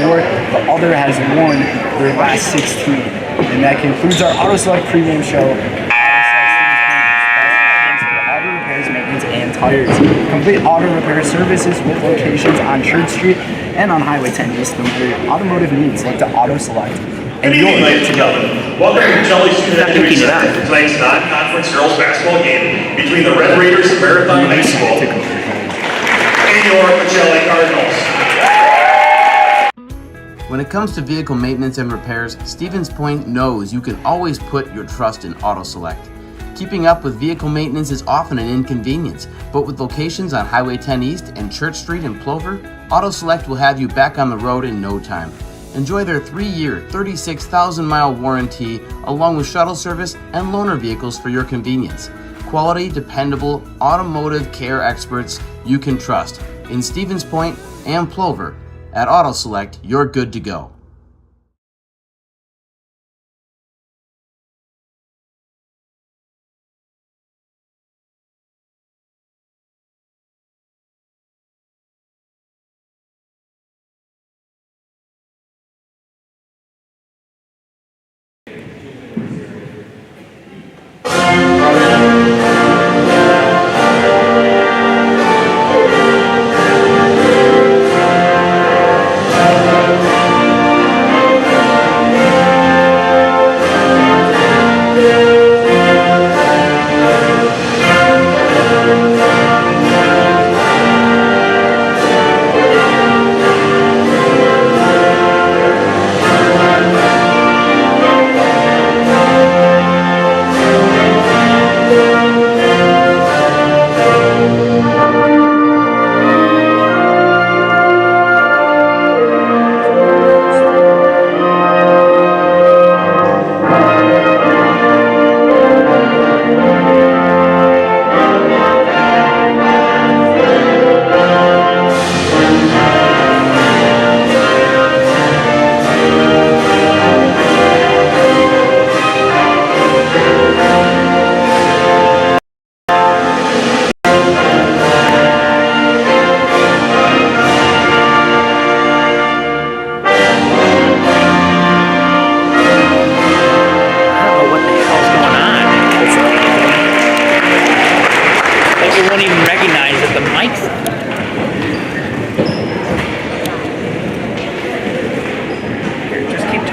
4. The other has won their last 16. And that concludes our Auto Select pregame show. Auto repairs, maintenance, and tires. Complete auto repair services with locations on Church Street and on Highway 10 East. No matter your automotive needs, look to Auto Select. Good evening, ladies and gentlemen. Welcome to Pacelli Student Activity Center for tonight's non-conference girls basketball game between the Red Raiders of Marathon High School and your Pacelli Cardinals. When it comes to vehicle maintenance and repairs, Stevens Point knows you can always put your trust in Auto Select. Keeping up with vehicle maintenance is often an inconvenience, but with locations on Highway 10 East and Church Street in Plover, Auto Select will have you back on the road in no time. Enjoy their 3-year, 36,000-mile warranty, along with shuttle service and loaner vehicles for your convenience. Quality, dependable, automotive care experts you can trust. In Stevens Point and Plover, at Auto Select, you're good to go.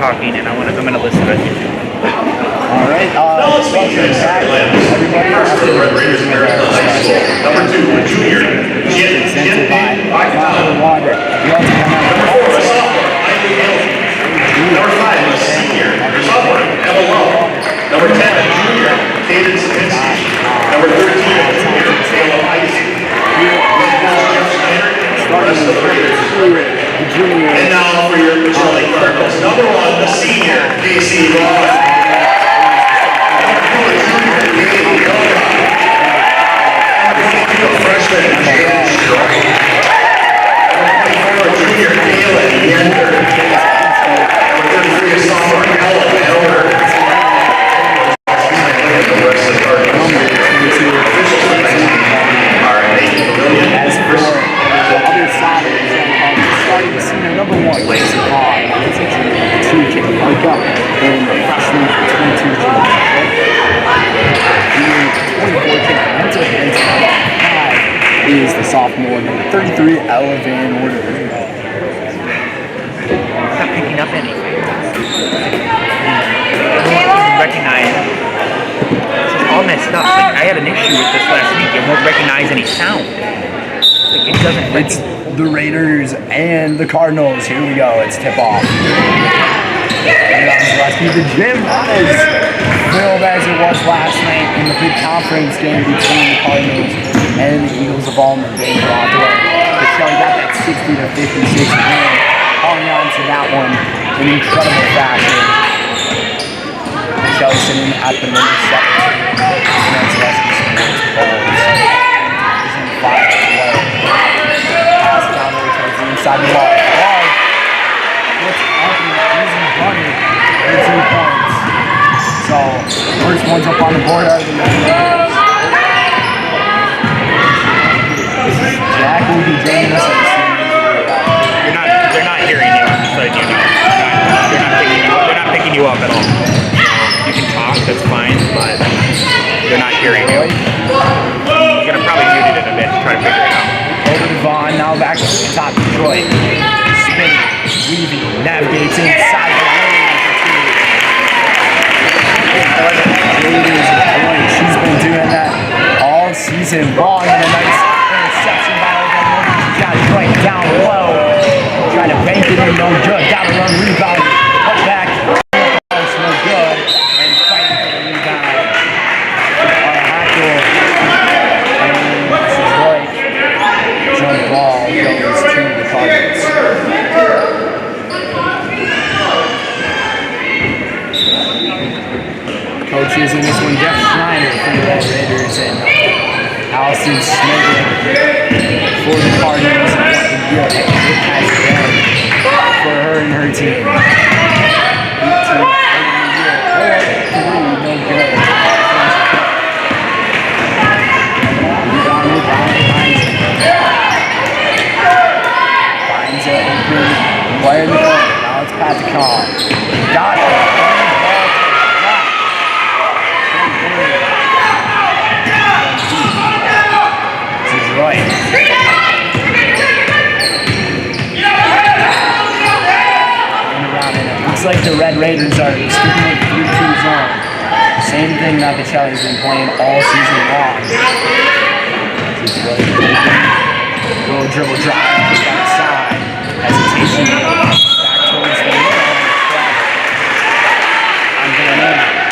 Talking, and I'm gonna listen to it. All right. Now let's meet you inside Lambs. First for the Red Raiders of Marathon High School. Number 2, a junior, Jen Bacon. Number 4, a sophomore, Ivy Hill. Number 5, a senior, sophomore, Emma Lowe. Number 10, a junior, David Sapinski. Number 13, a junior, Caleb Isaac. The rest of the Raiders. And now for your Pacelli Cardinals. Number 1, the senior, Casey Vaughn. Number 2, a junior, David Yoga. Number 15, a freshman, James Strong. Number 24, a junior, Galen Yender. Number 33, a sophomore, Ella Elder. The rest of the Cardinals. Officials for the team are Nate Pavilion. the other side of starting to senior number 1, Lacey Hall, 2 kick mark up, and the freshman 22 July. The 24 kick mental hands 5 is the sophomore, number 33, Ella Van Order. Not picking up anything. I don't recognize. This is all messed up. Like, I had an issue with this last week. It won't recognize any sound. Like, it doesn't. It's the Raiders and the Cardinals. Here we go. It's tip off. And on the last the gym is filled as it was last night in the big conference game between the Cardinals and the Eagles of Alma. They brought away. Pacelli got that 60-56 win. Holding on to that one in incredible fashion. Pacelli sitting at the number 7. Next Western Sports Bowls. Division 5 play. Pass down there towards the inside of the ball. What's up in the easy running? 13 points. So, first ones up on the board are the Raiders. Jack will be joining us at the senior. They're not hearing you, so you up at all. So you can talk, that's fine, but they're not hearing you. You're gonna probably mute it a bit to try to figure it out. Over to Vaughn, now back to the top Detroit. Spinning, weaving, navigates inside the lane for two. She's been doing that all season long, and a nice interception by Oklahoma. She's got Detroit down low. Trying to bank it in, no good. Got to run rebound. Put back. House, no good. And fighting for the rebound. On a hackle. And Detroit. Jump ball goes to the Cardinals. Coaches in this one, Jeff Schneider for the Red Raiders and Allison Smith for the Cardinals. What a good has been for her and her team. 18 no good. Finds it open. Player in the corner. Now it's Pacelli. Got it. Right. Looks like the Red Raiders are sticking with 3-2 zone. Same thing that Pacelli's been playing all season long. Little dribble drive, backside, hesitation, back towards the middle. I'm going in.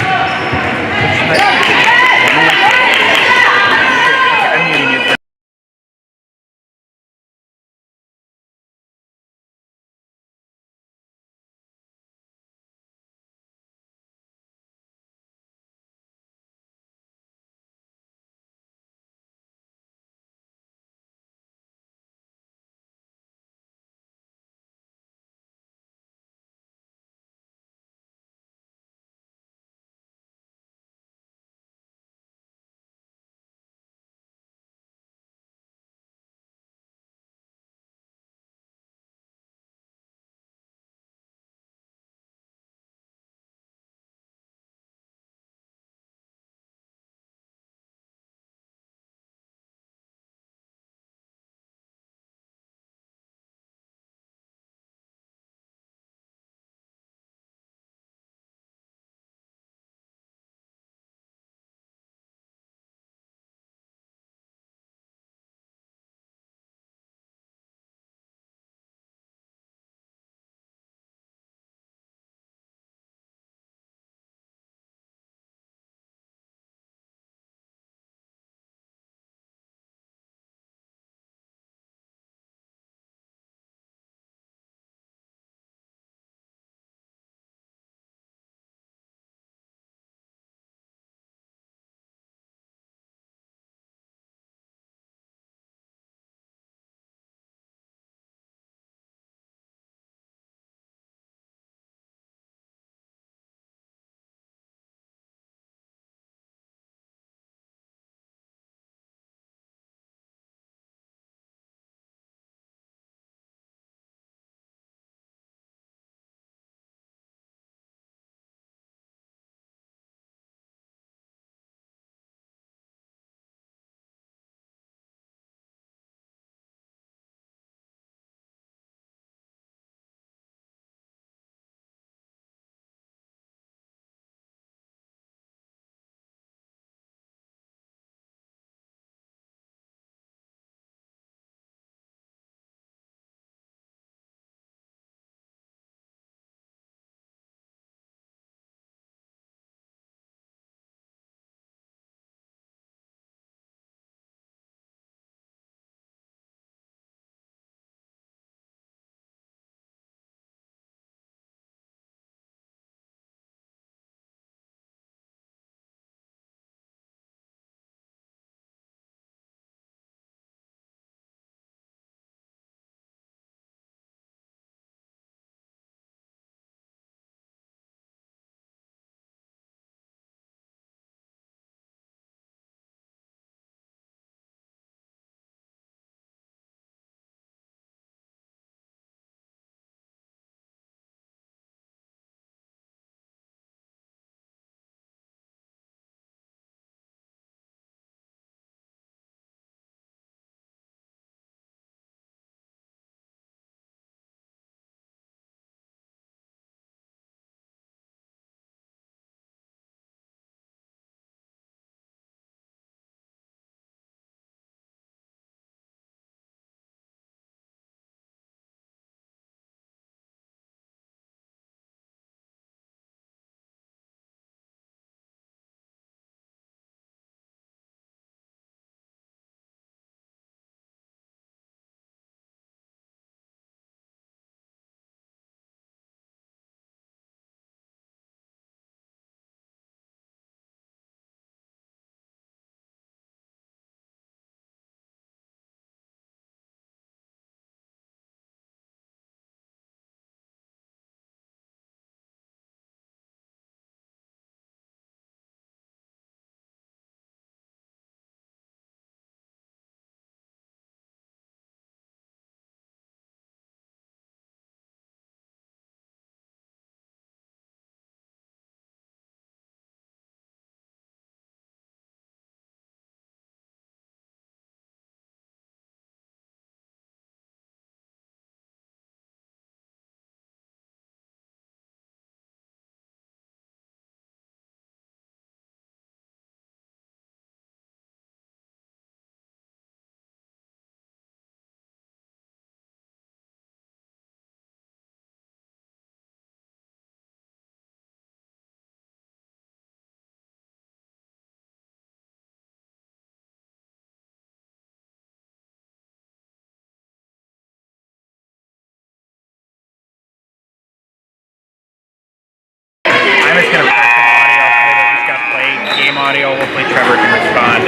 hopefully Trevor can respond.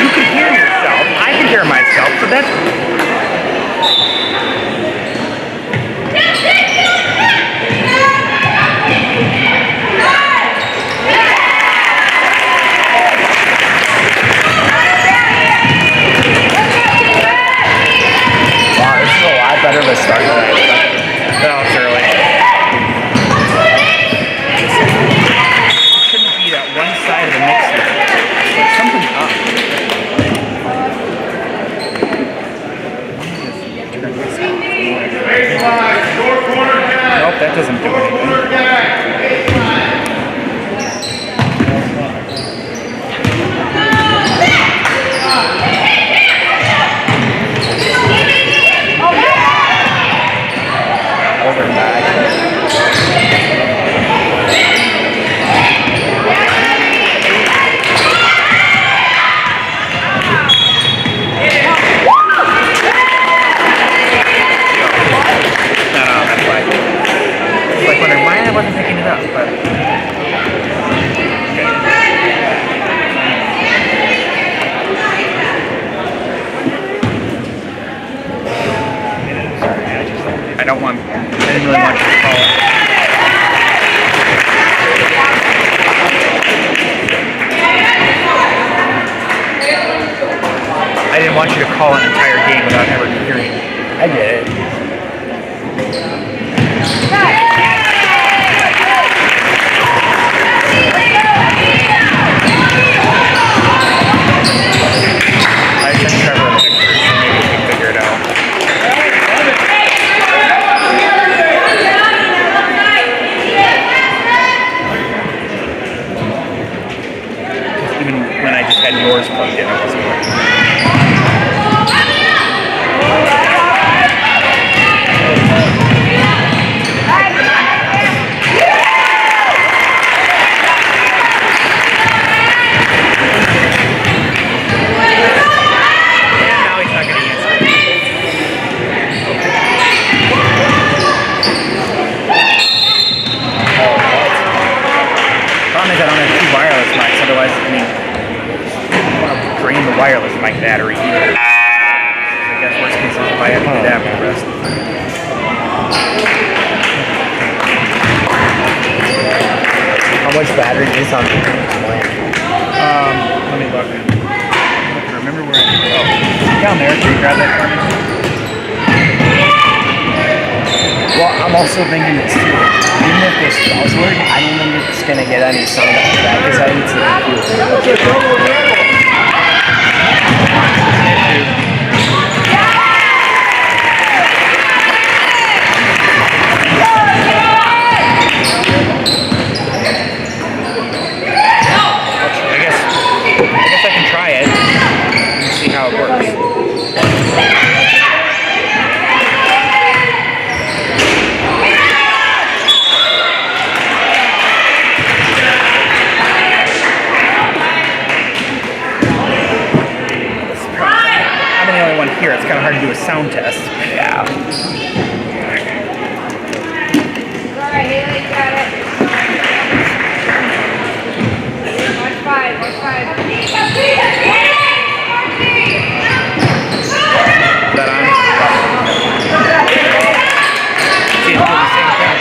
You can hear yourself. I can hear myself, so that's... Wow, this is a lot better of a start than I expected. Well, it's early. It shouldn't be that one side of the mixer. But something's up. Turn this off. Nope, that doesn't do anything. Over and back. No, that's why. It's like wondering why I wasn't picking it up, but... I didn't really want you to call it. I didn't want you to call an entire game without ever hearing it. I get it. I sent Trevor a picture, so maybe we can figure it out. Even when I just had yours plugged in, it wasn't working. Wireless mic battery either. I guess worst case is if I have to do that for the rest. How much battery is on the lamp? Let me look. I can remember where down there. Can you grab that for me? Well, I'm also thinking this too. Even if this does work, I don't think it's gonna get any sound out of that because I need to. I guess I can try it and see how it works. I'm the only one here. It's kind of hard to do a sound test. Yeah. Alright, Haley, got it. Watch five. Is that on? See, it's doing the same thing.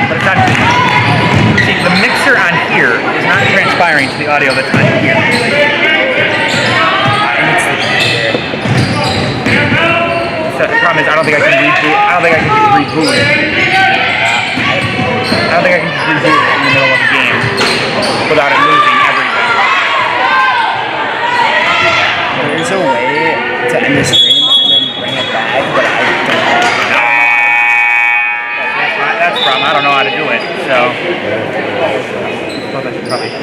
But it's not. See, the mixer on here is not transpiring to the audio that's on here. So the problem is, I don't think I can reboot. I don't think I can just reboot it. I don't think I can just reboot it in the middle of a game without it losing everything. There's a way to end the stream and then bring it back, but I don't know. That's the problem. I don't know how to do it. So, well, that's probably.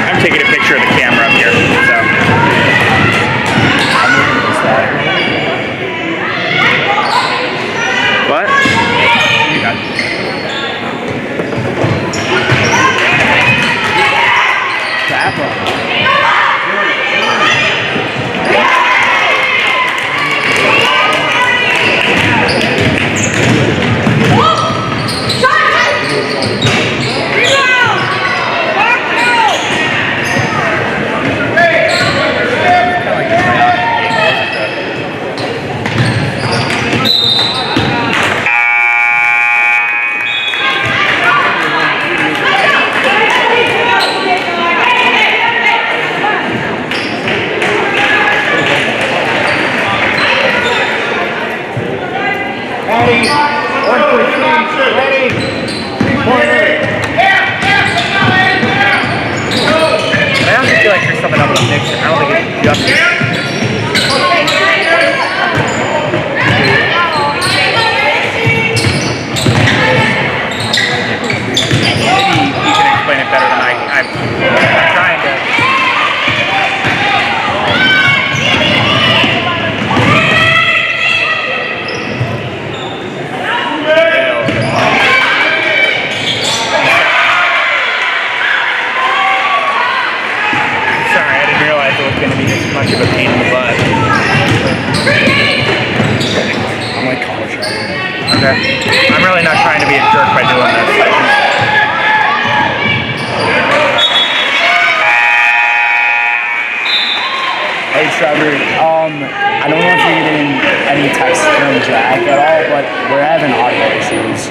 I'm taking a picture of the camera up here. that from? I also feel like there's something up with the mixer. I don't think it's just. Maybe you can explain it better than I'm trying to. Sorry, I didn't realize it was going to be this much of a pain in the butt. I'm like college right. Okay. I'm really not trying to be a jerk by doing this. Hey Trevor, I don't know if you're getting any texts from Jack at all, but we're having audio issues.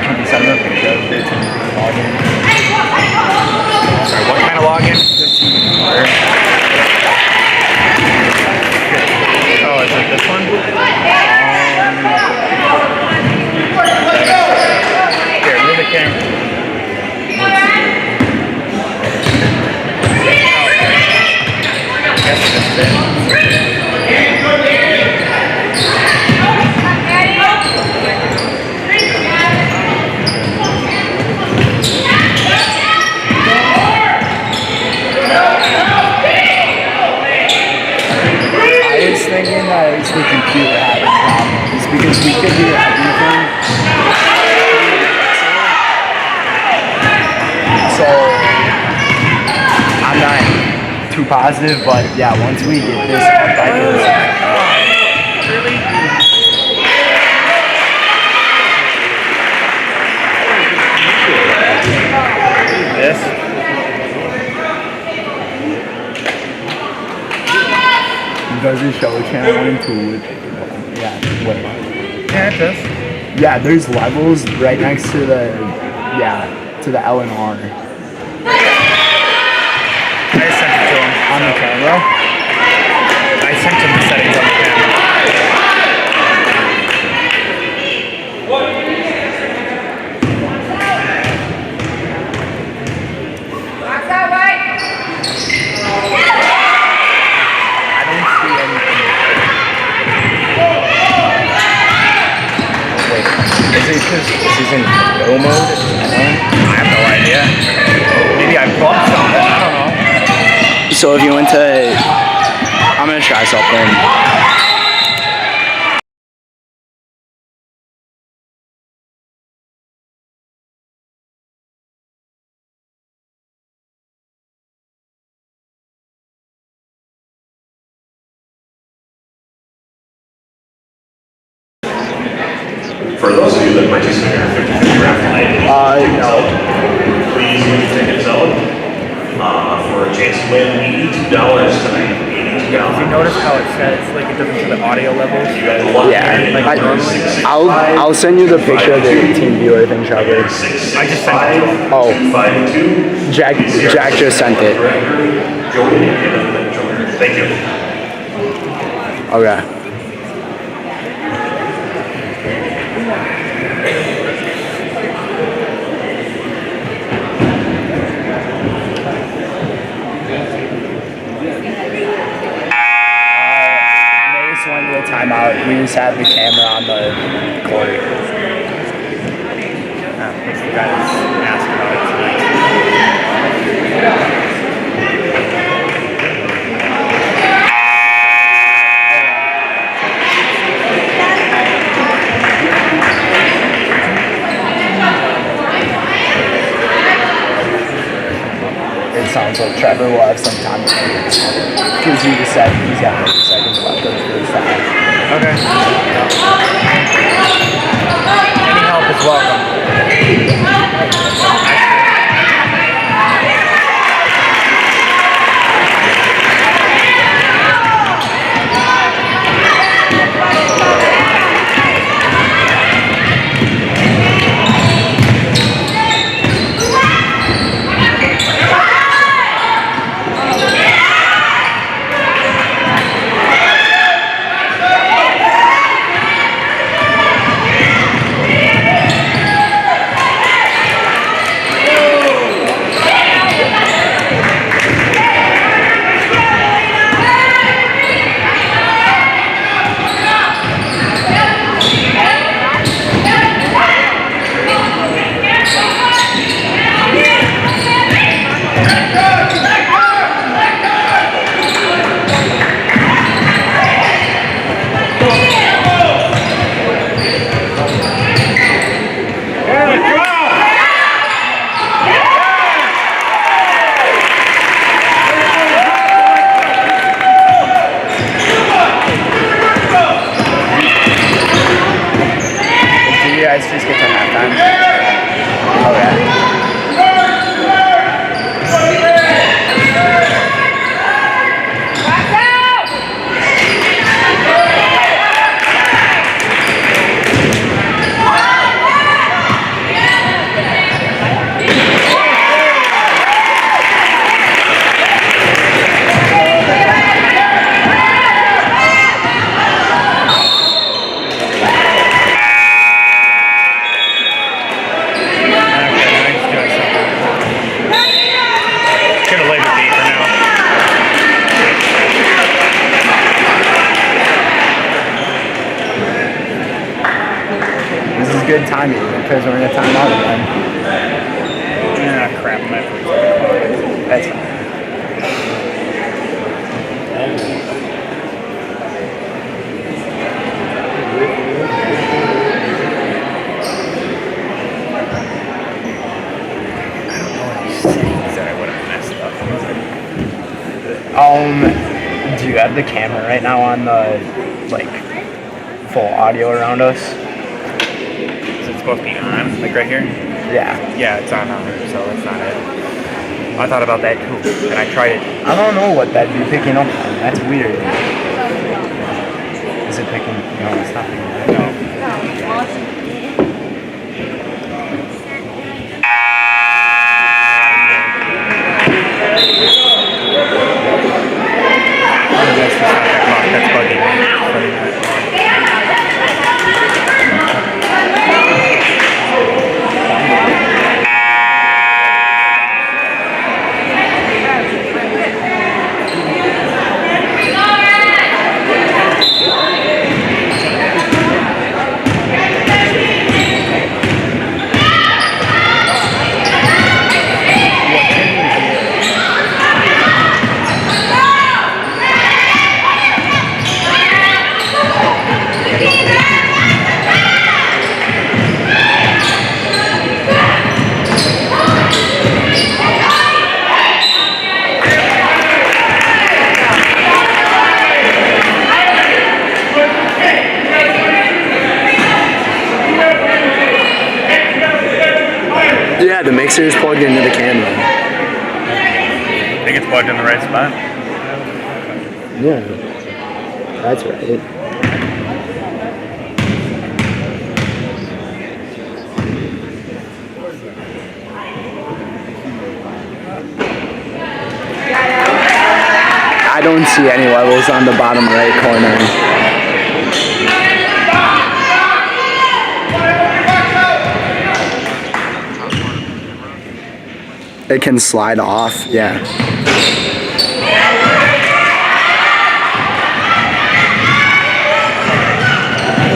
Can you send me a picture of the team login? Sorry, what kind of login? The team. Oh, is it this one? Here, move the camera. I guess this is it. I was thinking that it's the computer having problems because we could do everything. So I'm not too positive, but yeah, once we get this up, I can. Really? This? Does it show channel 1 and 2? Yeah, wait. Yeah, it does. Yeah, there's levels right next to the, to the L and R. I just sent it to him. On the camera? I sent him the settings on the camera. Box out right. I don't see anything. Wait, is it because this is in no mode? I have no idea. Maybe I bumped something. I don't know. So if you went to, I'm gonna try something. For those of you that participate in our 50/50 raffle night, No. please get your tickets out for a chance to win $82 tonight. If you notice how it says, like, it doesn't show the audio levels. Yeah, I'll send you the picture of the team viewer thing, Trevor. I just sent it to him. Oh, 52. Jack just sent it. Thank you. Okay. Went to a timeout. We just have the camera on the court. You guys asked about it tonight. so Trevor will have some time to focus. Because he just said he's got 30 seconds left of the first half. Okay. Any help is welcome. Guys just get to halftime. Oh yeah. Good timing because we're in a timeout again. Ah, crap. That's fine. That I would have messed up. Do you have the camera right now on the full audio around us? Supposed to be on, like right here? Yeah. Yeah, it's on, so that's not it. I thought about that too, and I tried it. I don't know what that'd be picking up on. That's weird. Is it picking? No, it's not picking up. No. That's bugging me. Yeah, the mixer is plugged into the camera. I think it's plugged in the right spot. Yeah, that's right. I don't see any levels on the bottom right corner. It can slide off, yeah.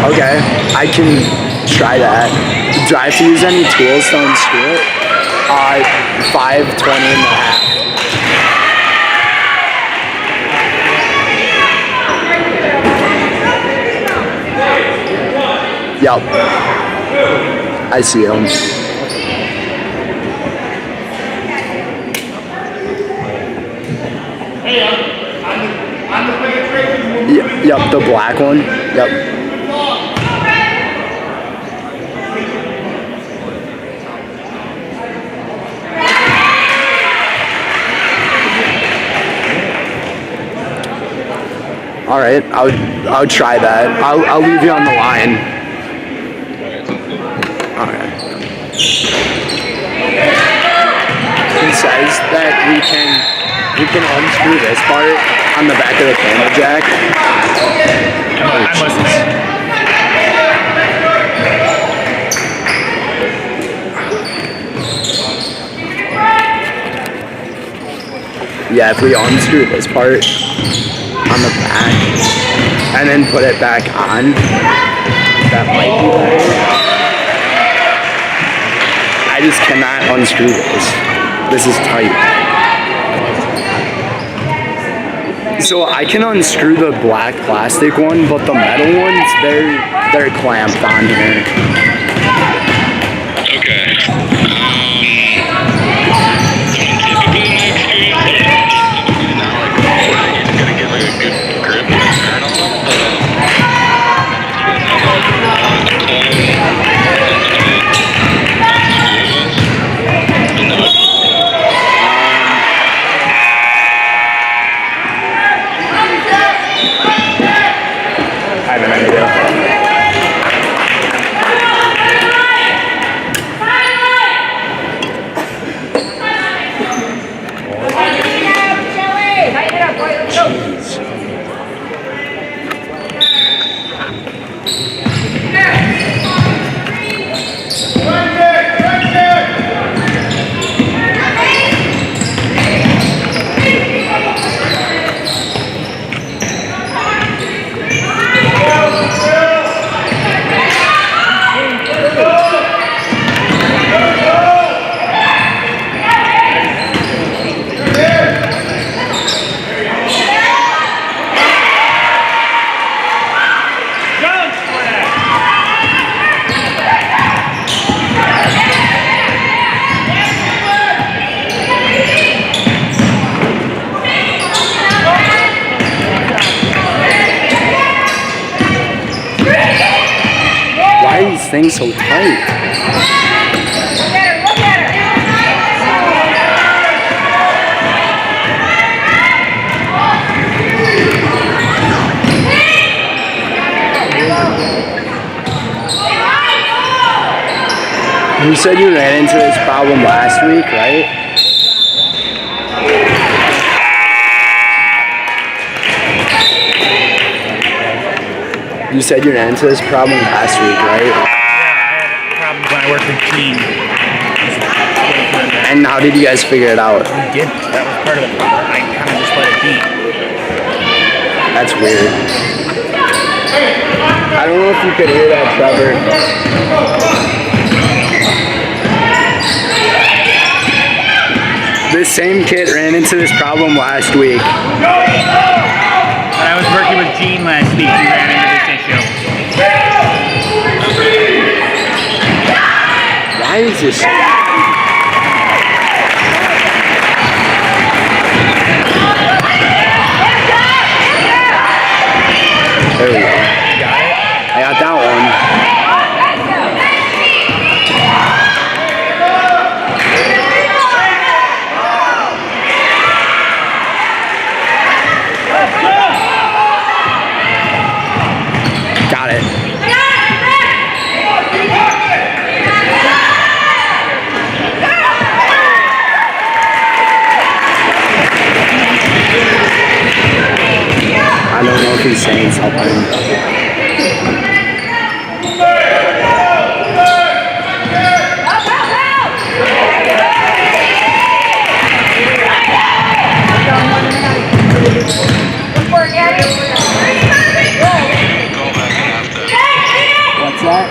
Okay, I can try that. Do I have to use any tools to unscrew it? 520 and a half. Yep. I see them. Yep, the black one. Yep. All right, I'll try that. I'll leave you on the line. All right. He says that we can unscrew this part on the back of the camera jack. Yeah, if we unscrew this part on the back and then put it back on, that might be better. I just cannot unscrew this. This is tight. So I can unscrew the black plastic one, but the metal ones, they're clamped on here. Okay. I have an idea. Why are these things so tight? You said you ran into this problem last week, right? You said you ran into this problem last week, right? Yeah, I had problems when I worked with Gene. And how did you guys figure it out? We did. That was part of it. I kind of just let it be. That's weird. I don't know if you could hear that, Trevor. This same kid ran into this problem last week. When I was working with Gene last week, we ran into this issue. Why is this? There we go. Got it? I got that one. Got it. I don't know if he's saying something. What's that?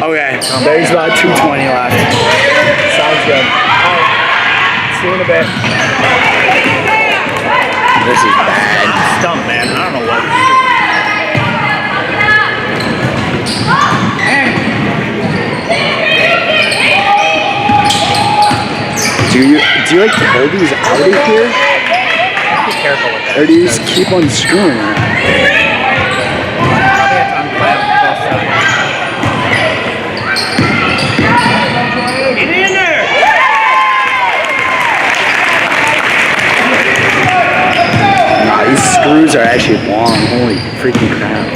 Okay, there's about 220 left. Sounds good. Alright, see you in a bit. This is bad. I'm stumped, man. I don't know what. Do you like pull these out of here? careful with that. Or do you just keep unscrewing it? Probably have to unclamp both sides. Get in there! Nah, these screws are actually long. Holy freaking crap.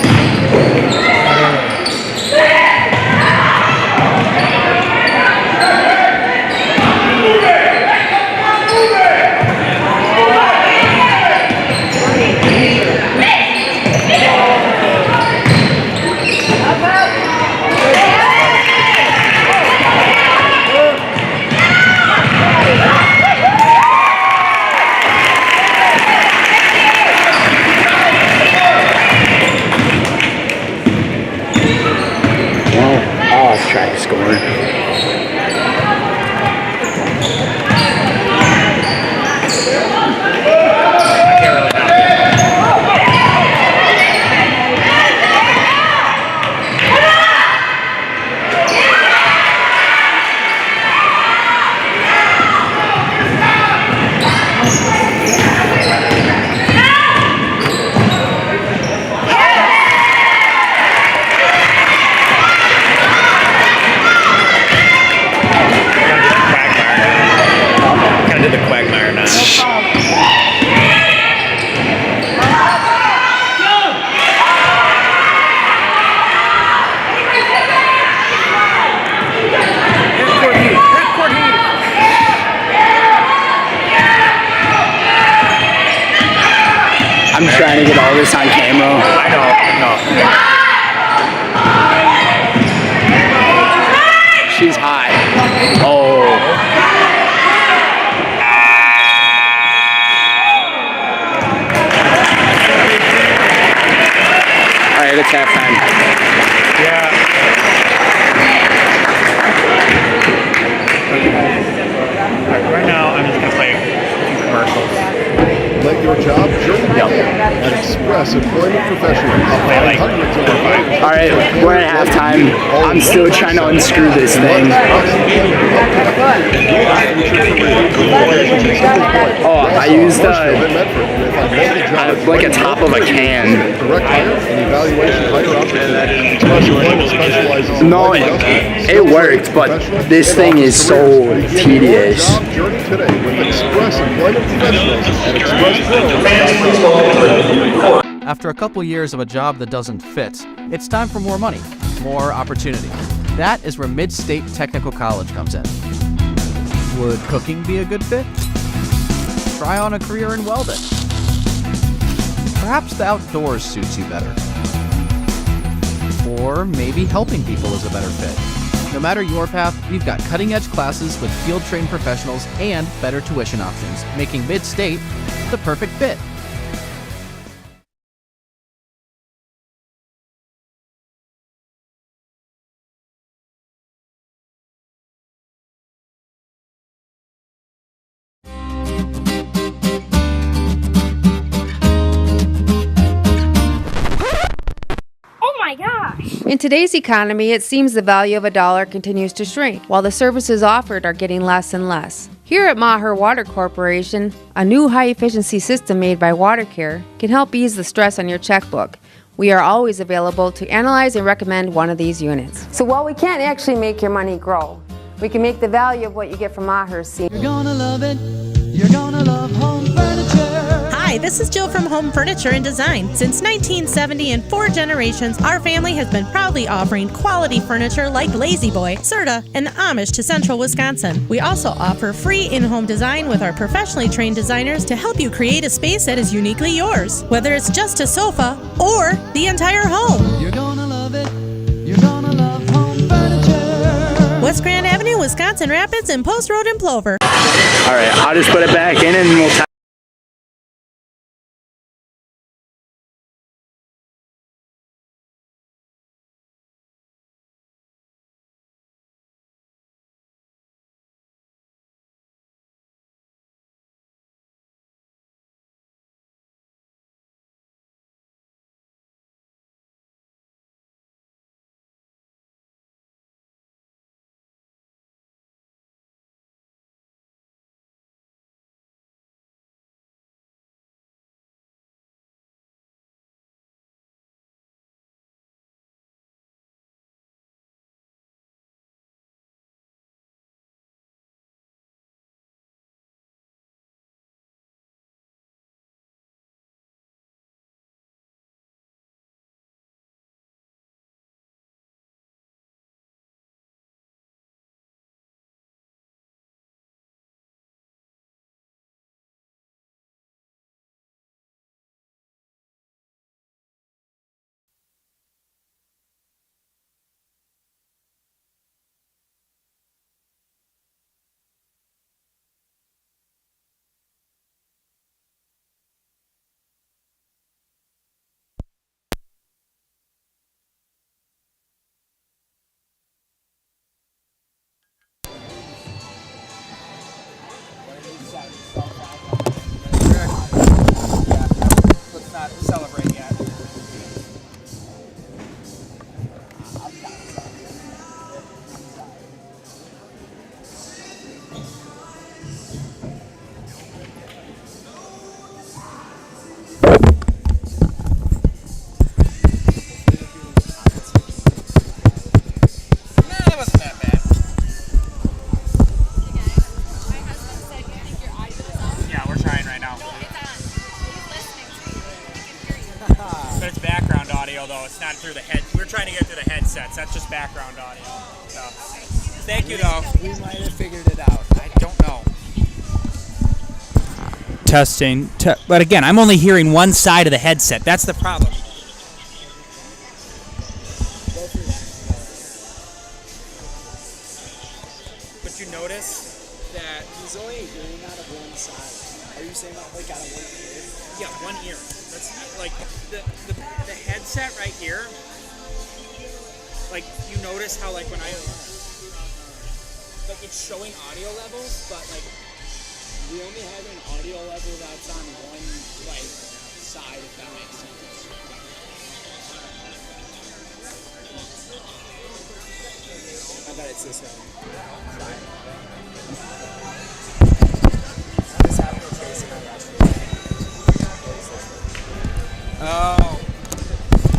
Oh, let's try to score. Kind of did the quagmire now. I'm trying to get all this on camera. I know. She's hot. Oh. All right, it's halftime. Yeah. Right now, I'm just gonna play a few commercials. Let your job journey at Express Employment Professionals. Play like Hundreds of 4 or 5. All right, we're at halftime. I'm still trying to unscrew this thing. Oh, I used like a top of a can. Direct hire and evaluation hire opportunities. Express Employment specializes in No, it worked, but this thing is so tedious. job journey today with Express Employment Professionals at Express After a couple years of a job that doesn't fit, it's time for more money, more opportunity. That is where Mid-State Technical College comes in. Would cooking be a good fit? Try on a career in welding. Perhaps the outdoors suits you better. Or maybe helping people is a better fit. No matter your path, we've got cutting-edge classes with field-trained professionals and better tuition options, making Mid-State the perfect fit. In today's economy, it seems the value of a dollar continues to shrink, while the services offered are getting less and less. Here at Maher Water Corporation, a new high-efficiency system made by WaterCare can help ease the stress on your checkbook. We are always available to analyze and recommend one of these units. So while we can't actually make your money grow, we can make the value of what you get from Maher seem. You're gonna love it. You're gonna love home furniture. Hi, this is Jill from Home Furniture and Design. Since 1970 and 4 generations, our family has been proudly offering quality furniture like Lazy Boy, Serta, and the Amish to Central Wisconsin. We also offer free in-home design with our professionally trained designers to help you create a space that is uniquely yours, whether it's just a sofa or the entire home. You're gonna love it. You're gonna love home furniture. West Grand Avenue, Wisconsin Rapids, and Post Road in Plover. All right, I'll just put it back in and we'll audio, though. It's not through the head. We're trying to get through the headsets. That's just background audio. So, thank you, though. We might have figured it out. I don't know. Testing. But again, I'm only hearing one side of the headset. That's the problem. But you notice that He's only hearing out of one side. Are you saying out like out of one ear? yeah, one ear. That's like the headset right here. Like you notice how like when I like it's showing audio levels, but like We only have an audio level that's on one like side, if that makes sense. I bet it's this one. oh.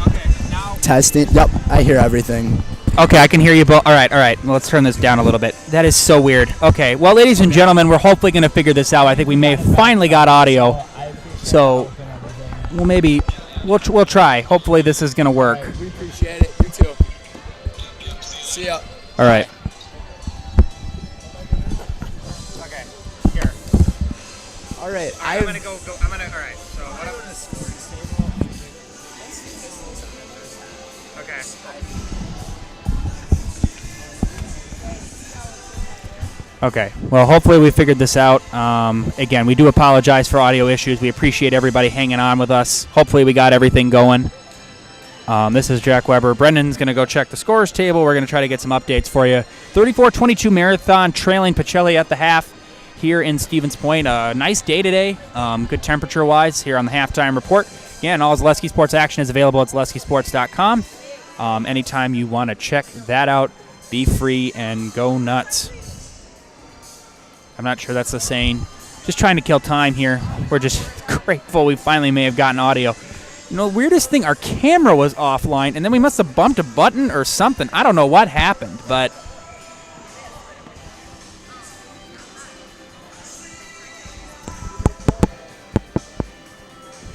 Okay, now Testing. Yep, I hear everything. okay, I can hear you both. All right. Well, let's turn this down a little bit. That is so weird. Okay, well, ladies and gentlemen, we're hopefully going to figure this out. I think we may have finally got audio. So, we'll try. Hopefully this is going to work. We appreciate it. You too. See ya. All right. Okay, here. All right. I'm going to go. I'm going to, all right. So, what I'm going to okay. Okay. Well, hopefully we figured this out. Again, we do apologize for audio issues. We appreciate everybody hanging on with us. Hopefully we got everything going. This is Jack Weber. Brendan's going to go check the scores table. We're going to try to get some updates for you. 34-22 Marathon trailing Pacelli at the half here in Stevens Point. A nice day today. Good temperature-wise here on the halftime report. Again, all Zaleski Sports action is available at ZaleskiSports.com. Anytime you want to check that out, be free and go nuts. I'm not sure that's the saying. Just trying to kill time here. We're just grateful we finally may have gotten audio. You know, weirdest thing, our camera was offline, and then we must have bumped a button or something. I don't know what happened, but...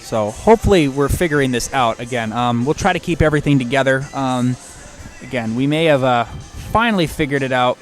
So hopefully we're figuring this out. Again, we'll try to keep everything together. Again, we may have finally figured it out.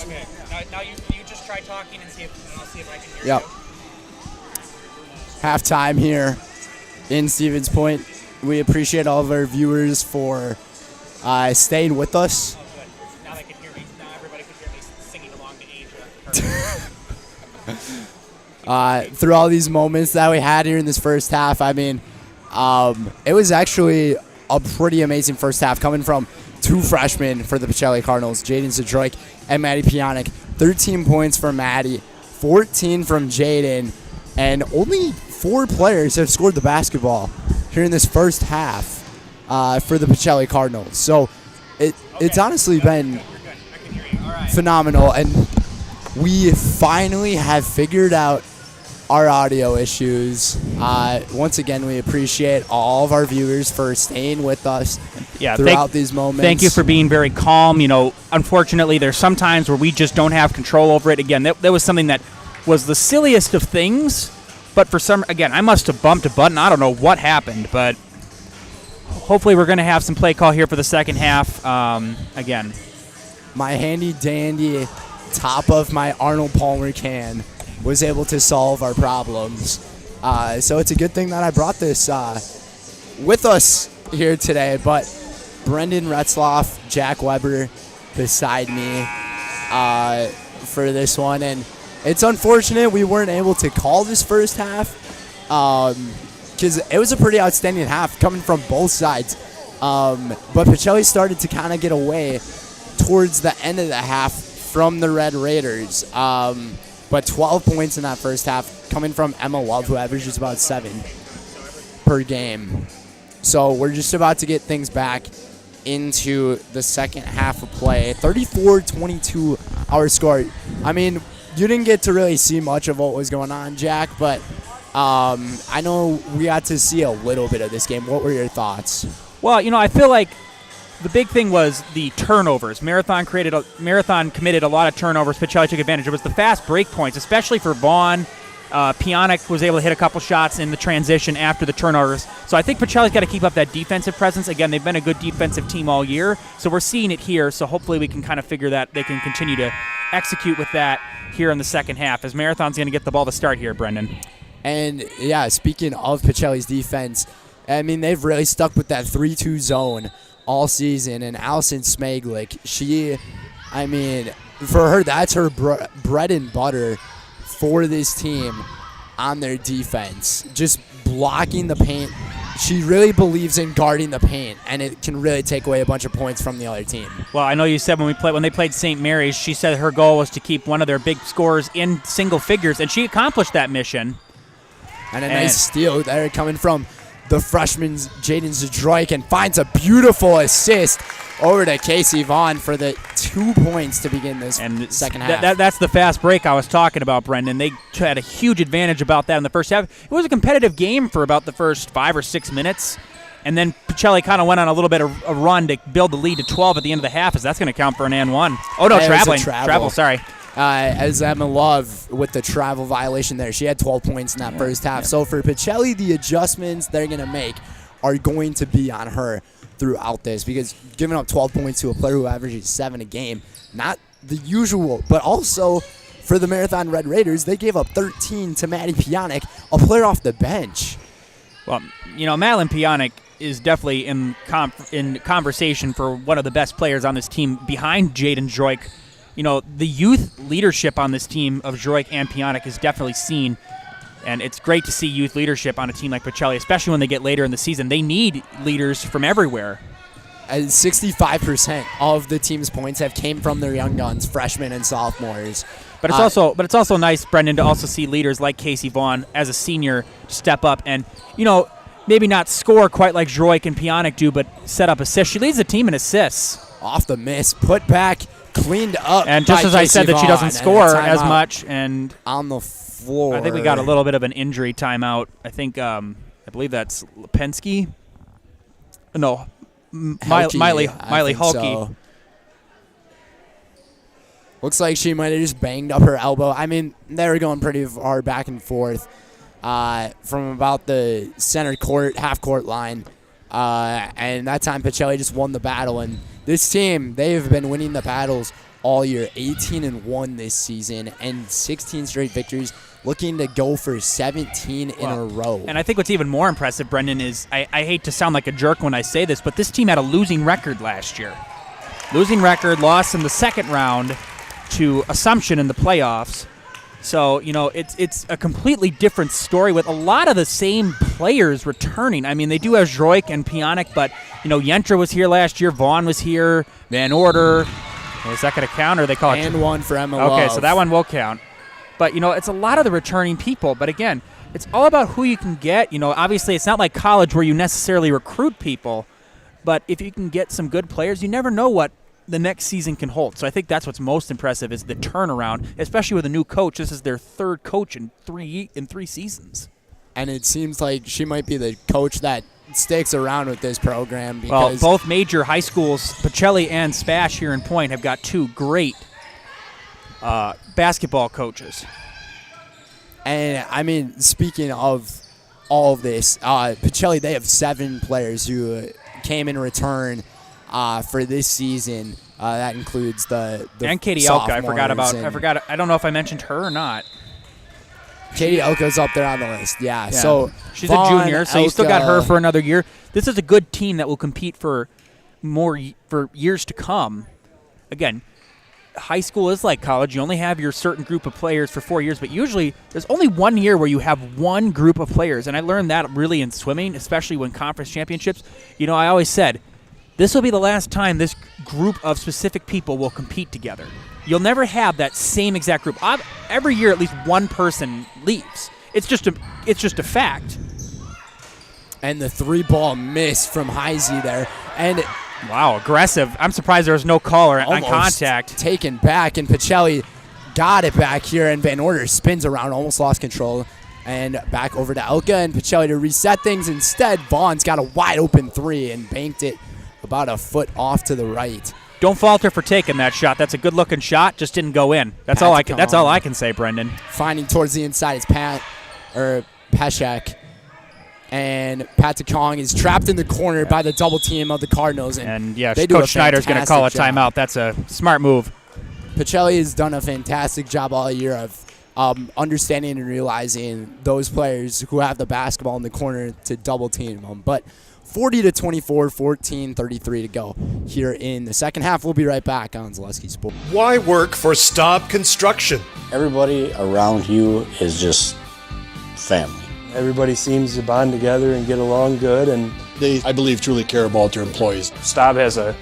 Okay. Now you just try talking and I'll see if I can hear Yep. you. Halftime here in Stevens Point. We appreciate all of our viewers for staying with us. Oh, good. Now they can hear me. Now everybody can hear me singing along to Asia. Through all these moments that we had here in this first half, I mean, it was actually a pretty amazing first half coming from two freshmen for the Pacelli Cardinals, Jaden Zadroik and Maddie Pionic. 13 points from Maddie, 14 from Jaden, and only 4 players have scored the basketball here in this first half for the Pacelli Cardinals. So it's honestly been phenomenal, and we finally have figured out our audio issues. Once again, we appreciate all of our viewers for staying with us throughout these moments. Thank you for being very calm. You know, unfortunately, there's some times where we just don't have control over it. Again, that was something that was the silliest of things, but for some, again, I must have bumped a button. I don't know what happened, but hopefully we're going to have some play call here for the second half. Again, my handy-dandy top of my Arnold Palmer can was able to solve our problems. So it's a good thing that I brought this with us here today. But Brendan Retzloff, Jack Weber beside me for this one. And it's unfortunate we weren't able to call this first half because it was a pretty outstanding half coming from both sides. But Pacelli started to kind of get away towards the end of the half from the Red Raiders. But 12 points in that first half coming from Emma Love, who averages about 7 per game. So we're just about to get things back into the second half of play. 34-22 our score. I mean, you didn't get to really see much of what was going on, Jack, but I know we got to see a little bit of this game. What were your thoughts? Well, I feel like the big thing was the turnovers. Marathon committed a lot of turnovers. Pacelli took advantage. It was the fast break points, especially for Vaughn. Piontek was able to hit a couple shots in the transition after the turnovers. So I think Pacelli's got to keep up that defensive presence. Again, they've been a good defensive team all year, so we're seeing it here. So hopefully we can kind of figure that they can continue to execute with that here in the second half, as Marathon's going to get the ball to start here, Brendan. And, yeah, speaking of Pacelli's defense, I mean, they've really stuck with that 3-2 zone all season. And Allison Smaglick, for her, that's her bread and butter for this team on their defense. Just blocking the paint. She really believes in guarding the paint, and it can really take away a bunch of points from the other team. Well, I know you said when they played St. Mary's, she said her goal was to keep one of their big scorers in single figures, and she accomplished that mission. And a nice steal there coming from the freshman Jaden Zdroik, and finds a beautiful assist over to Casey Vaughn for the 2 points to begin this second half. That's the fast break I was talking about, Brendan. They had a huge advantage about that in the first half. It was a competitive game for about the first 5 or 6 minutes, and then Pacelli kind of went on a little bit of a run to build the lead to 12 at the end of the half, as that's going to count for an and one. Oh, no, travel, sorry. As Emma Love with the travel violation there. She had 12 points in that first half. So for Pacelli, the adjustments they're going to make are going to be on her throughout this, because giving up 12 points to a player who averages 7 a game, not the usual. But also for the Marathon Red Raiders, they gave up 13 to Maddie Piontek, a player off the bench. Well, Madeline Piontek is definitely in conversation for one of the best players on this team behind Jaden Zdroik. The youth leadership on this team of Zdroik and Piontek is definitely seen, and it's great to see youth leadership on a team like Pacelli, especially when they get later in the season. They need leaders from everywhere. 65% of the team's points have came from their young guns, freshmen and sophomores. But it's also nice, Brendan, to also see leaders like Casey Vaughn as a senior step up and, maybe not score quite like Zdroik and Piontek do, but set up assists. She leads the team in assists. Off the miss, put back, cleaned up. And just as I said that she doesn't score as much, and on the floor. I think we got a little bit of an injury timeout. I think I believe that's Lipinski. No, Miley Hulke. So. Looks like she might have just banged up her elbow. I mean, they were going pretty far back and forth from about the center court, half court line. And that time Pacelli just won the battle. And this team, they've been winning the battles all year. 18-1 this season and 16 straight victories, looking to go for 17 in a row. And I think what's even more impressive, Brendan, is I hate to sound like a jerk when I say this, but this team had a losing record last year. Losing record, lost in the second round to Assumption in the playoffs. So, it's a completely different story with a lot of the same players returning. I mean, they do have Zdroik and Piontek, but, Yentra was here last year, Vaughn was here, Van Order. Is that going to count, or they call it? And one for Emma Okay, Love. so that one will count. But, it's a lot of the returning people. But, again, it's all about who you can get. Obviously it's not like college where you necessarily recruit people. But if you can get some good players, you never know what the next season can hold. So I think that's what's most impressive is the turnaround, especially with a new coach. This is their third coach in three seasons. And it seems like she might be the coach that sticks around with this program. Because both major high schools, Pacelli and Spash here in Point, have got two great basketball coaches. And, I mean, speaking of all of this, Pacelli, they have 7 players who came in return for this season. That includes the and Katie Elka. I forgot. I don't know if I mentioned her or not. Katie Elka's up there on the list. Yeah. So she's a junior, so you still got her for another year. This is a good team that will compete for years to come. Again, high school is like college. You only have your certain group of players for 4 years, but usually there's only 1 year where you have one group of players. And I learned that really in swimming, especially when conference championships. I always said, this will be the last time this group of specific people will compete together. You'll never have that same exact group. Every year, at least one person leaves. It's just a fact. And the 3-ball miss from Heisey there. And wow, aggressive. I'm surprised there was no call or on contact. Taken back, and Pacelli got it back here, and Van Order spins around, almost lost control. And back over to Elka and Pacelli to reset things. Instead, Vaughn's got a wide open 3 and banked it about a foot off to the right. Don't falter for taking that shot. That's a good-looking shot. Just didn't go in. That's all I can say, Brendan. Finding towards the inside is Peshek. And Patakong is trapped in the corner by the double team of the Cardinals. And Coach Schneider's going to call a timeout. That's a smart move. Pacelli has done a fantastic job all year of understanding and realizing those players who have the basketball in the corner to double team them. But 40-24, 14:33 to go here in the second half. We'll be right back on Zaleski Sports. Why work for Staub Construction? Everybody around you is just family. Everybody seems to bond together and get along good, and They, I believe, truly care about their employees. Staub has a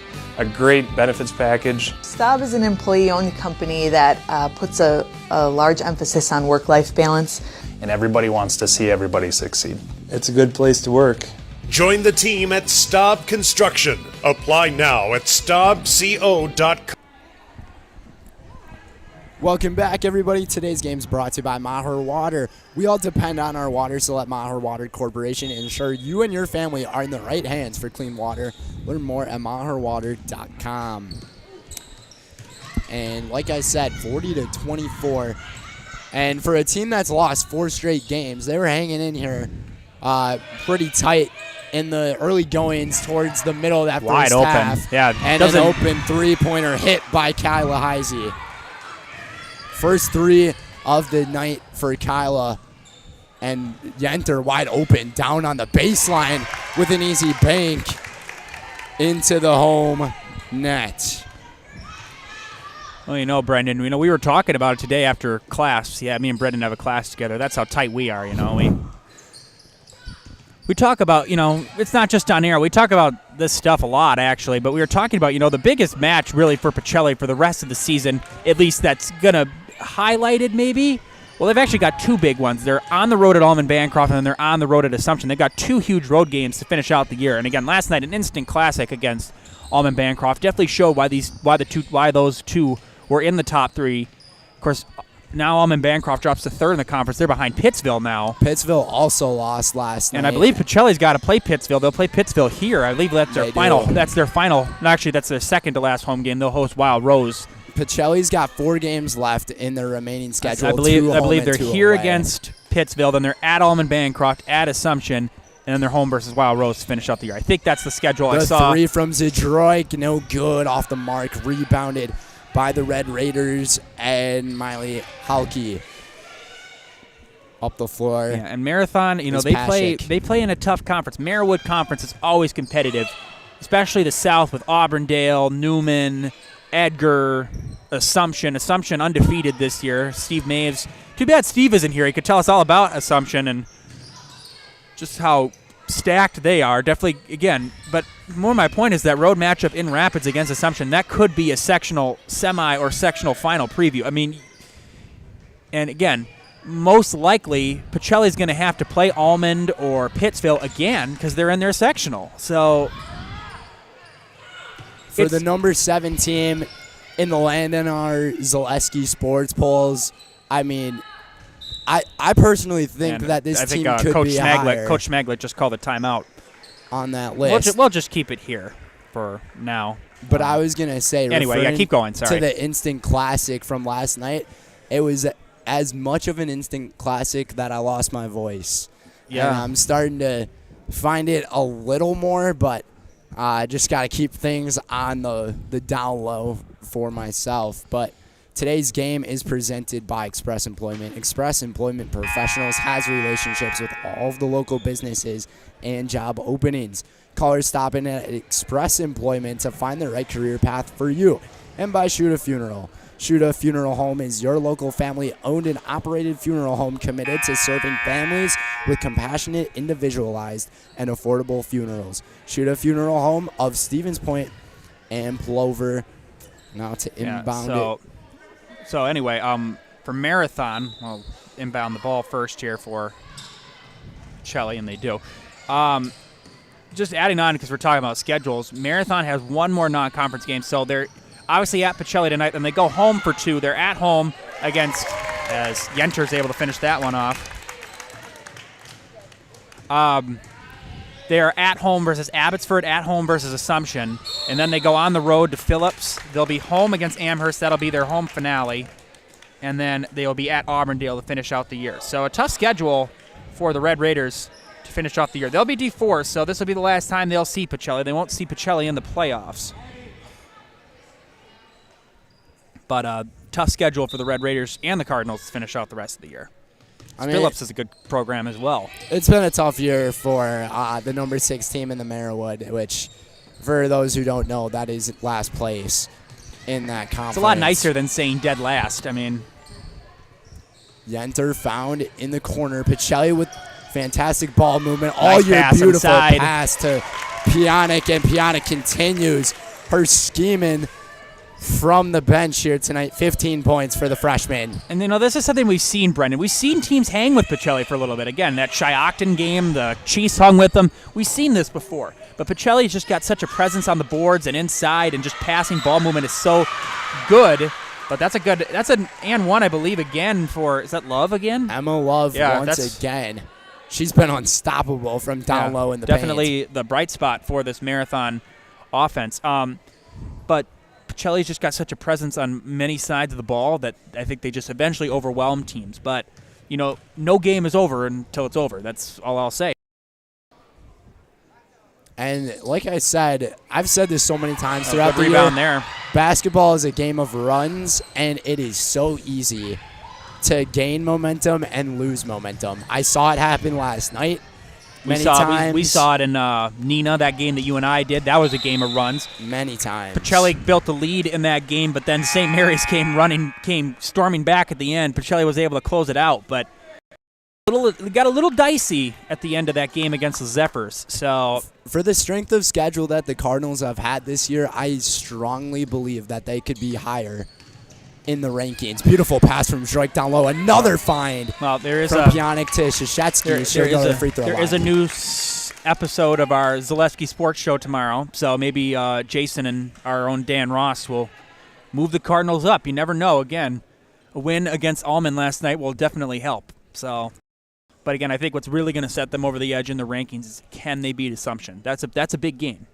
great benefits package. Staub is an employee-owned company that puts a large emphasis on work-life balance. And everybody wants to see everybody succeed. It's a good place to work. Join the team at Staub Construction. Apply now at staubco.com. Welcome back, everybody. Today's game is brought to you by Maher Water. We all depend on our water, so let Maher Water Corporation ensure you and your family are in the right hands for clean water. Learn more at maherwater.com. And like I said, 40-24. And for a team that's lost 4 straight games, they were hanging in here pretty tight in the early goings towards the middle of that wide first open. half. Yeah, and an open 3-pointer hit by Kyla Heisey. First 3 of the night for Kyla. And Yenter wide open down on the baseline with an easy bank into the home net. Well, Brendan, we were talking about it today after class. Yeah, me and Brendan have a class together. That's how tight we are, We talk about, it's not just on air. We talk about this stuff a lot, actually. But we were talking about, the biggest match really for Pacelli for the rest of the season, at least that's going to highlight it maybe. Well, they've actually got 2 big ones. They're on the road at Allman Bancroft, and then they're on the road at Assumption. They've got 2 huge road games to finish out the year. And again, last night, an instant classic against Allman Bancroft definitely showed why those 2 were in the top 3. Of course, now Allman Bancroft drops to 3rd in the conference. They're behind Pittsville now. Pittsville also lost last night. And I believe Pacelli's got to play Pittsville. They'll play Pittsville here. I believe that's their final. That's their final. Actually, that's their second to last home game. They'll host Wild Rose. Pacelli's got 4 games left in their remaining schedule. I believe they're here against Pittsville. Then they're at Allman Bancroft, at Assumption, and then they're home versus Wild Rose to finish out the year. I think that's the schedule I saw. 3 from Zdroik, no good, off the mark, rebounded by the Red Raiders and Miley Halke up the floor. Yeah, and Marathon, they play in a tough conference. Merriwood Conference is always competitive, especially the South with Auburndale, Newman, Edgar, Assumption. Assumption undefeated this year. Steve Maves. Too bad Steve isn't here. He could tell us all about Assumption and just how stacked they are. Definitely, again, but more my point is that road matchup in Rapids against Assumption, that could be a sectional semi or sectional final preview. I mean, and again, most likely Pacelli's going to have to play Almond or Pittsville again because they're in their sectional. So for the number 7 team in the land in our Zaleski sports polls, I mean, I personally think that this team could Coach be higher. Coach Smaglet just called a timeout on that list. We'll just keep it here for now. But I was going to say, anyway, keep going. Sorry. To the instant classic from last night, it was as much of an instant classic that I lost my voice. Yeah. And I'm starting to find it a little more, but I just got to keep things on the down low for myself. But today's game is presented by Express Employment. Express Employment Professionals has relationships with all of the local businesses and job openings. Callers stop in at Express Employment to find the right career path for you. And by Shoot a Funeral. Shuda Funeral Home is your local family-owned and operated funeral home committed to serving families with compassionate, individualized, and affordable funerals. Shuda Funeral Home of Stevens Point and Plover. Now to inbound it. So anyway, for Marathon, I'll inbound the ball first here for Pacelli, and they do. Just adding on, because we're talking about schedules, Marathon has one more non-conference game, so they're obviously at Pacelli tonight, and they go home for 2. They're at home against, as Yenter's able to finish that one off. They are at home versus Abbotsford, at home versus Assumption, and then they go on the road to Phillips. They'll be home against Amherst. That'll be their home finale, and then they'll be at Auburndale to finish out the year. So a tough schedule for the Red Raiders to finish off the year. They'll be D4, so this will be the last time they'll see Pacelli. They won't see Pacelli in the playoffs. But tough schedule for the Red Raiders and the Cardinals to finish out the rest of the year. Phillips is a good program as well. It's been a tough year for the number 6 team in the Merriwood, which, for those who don't know, that is last place in that conference. It's a lot nicer than saying dead last. I mean, Yenter found in the corner. Pacelli with fantastic ball movement. Nice All your pass beautiful inside. pass to Pionic, and Pionic continues her scheming from the bench here tonight. 15 points for the freshman. And, this is something we've seen, Brendan. We've seen teams hang with Pacelli for a little bit. Again, that Shiocton game, the Chiefs hung with them. We've seen this before. But Pacelli's just got such a presence on the boards and inside, and just passing ball movement is so good. But that's an and one, I believe, again for, is that Love again? Emma Love once again. She's been unstoppable from down low in the definitely paint. The bright spot for this Marathon offense. But Pacelli's just got such a presence on many sides of the ball that I think they just eventually overwhelm teams. But, no game is over until it's over. That's all I'll say. And like I said, I've said this so many times throughout the rebound year. there. Basketball is a game of runs, and it is so easy to gain momentum and lose momentum. I saw it happen last night. Many times. We saw it in Nina, that game that you and I did. That was a game of runs. Many times. Pacelli built the lead in that game, but then St. Mary's came storming back at the end. Pacelli was able to close it out, but it got a little dicey at the end of that game against the Zephyrs. So, for the strength of schedule that the Cardinals have had this year, I strongly believe that they could be higher in the rankings. Beautiful pass from Droik down low. Another find from Pionic to Shashetsky. There is a new episode of our Zaleski Sports Show tomorrow, so maybe Jason and our own Dan Ross will move the Cardinals up. You never know. Again, a win against Allman last night will definitely help. So, but again, I think what's really going to set them over the edge in the rankings is, can they beat Assumption? That's a big game.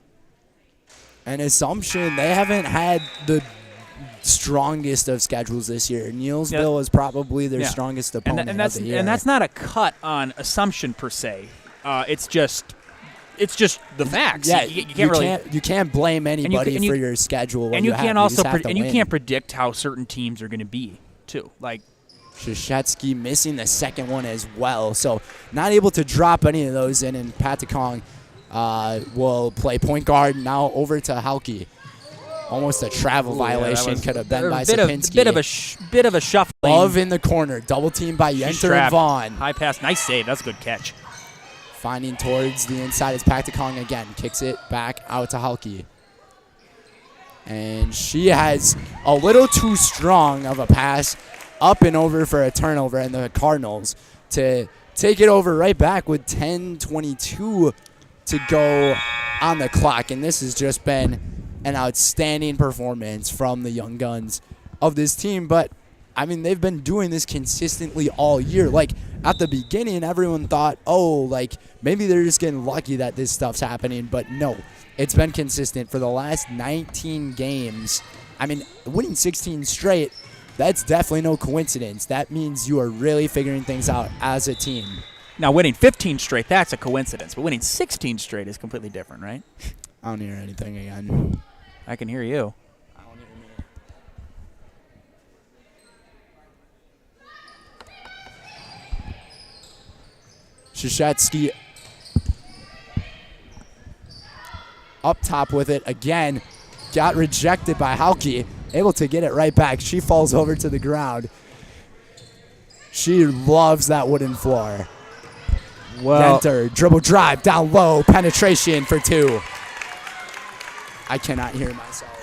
And Assumption, they haven't had the strongest of schedules this year. Neelsville is probably their strongest opponent of the year. And that's not a cut on Assumption per se. It's just the facts. Yeah, you can't blame anybody for your schedule. And you can't predict how certain teams are going to be too. Like Shashetsky missing the second one as well, so not able to drop any of those in. And Patakong will play point guard now over to Halke. Almost a travel violation could have been by Sapinski. Bit of a shuffling. Love in the corner. Double team by Yenter and Vaughn. High pass. Nice save. That's a good catch. Finding towards the inside is Patakong again. Kicks it back out to Halke. And she has a little too strong of a pass up and over for a turnover, and the Cardinals to take it over right back with 10:22 to go on the clock. And this has just been an outstanding performance from the young guns of this team. But, I mean, they've been doing this consistently all year. Like, at the beginning, everyone thought, maybe they're just getting lucky that this stuff's happening. But, no, it's been consistent for the last 19 games. I mean, winning 16 straight, that's definitely no coincidence. That means you are really figuring things out as a team. Now, winning 15 straight, that's a coincidence. But winning 16 straight is completely different, right? I don't hear anything again. I can hear you. I don't hear me. Shashetsky up top with it again. Got rejected by Halke. able to get it right back. She falls over to the ground. She loves that wooden floor. Well, Yenter, dribble drive, down low, penetration for 2. I cannot hear myself.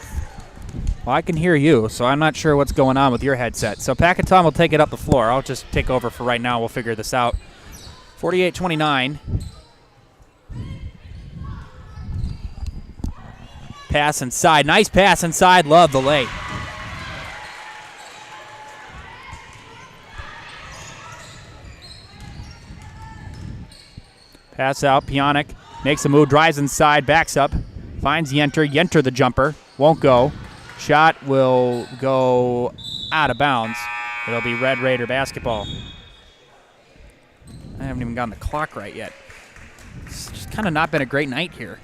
well, I can hear you, so I'm not sure what's going on with your headset. So Packatong will take it up the floor. I'll just take over for right now. We'll figure this out. 48-29. Pass inside. Nice pass inside. Love the lay. Pass out. Pionk makes a move, drives inside, backs up, finds Yenter. Yenter the jumper. Won't go. Shot will go out of bounds. It'll be Red Raider basketball. I haven't even gotten the clock right yet. It's just kind of not been a great night here.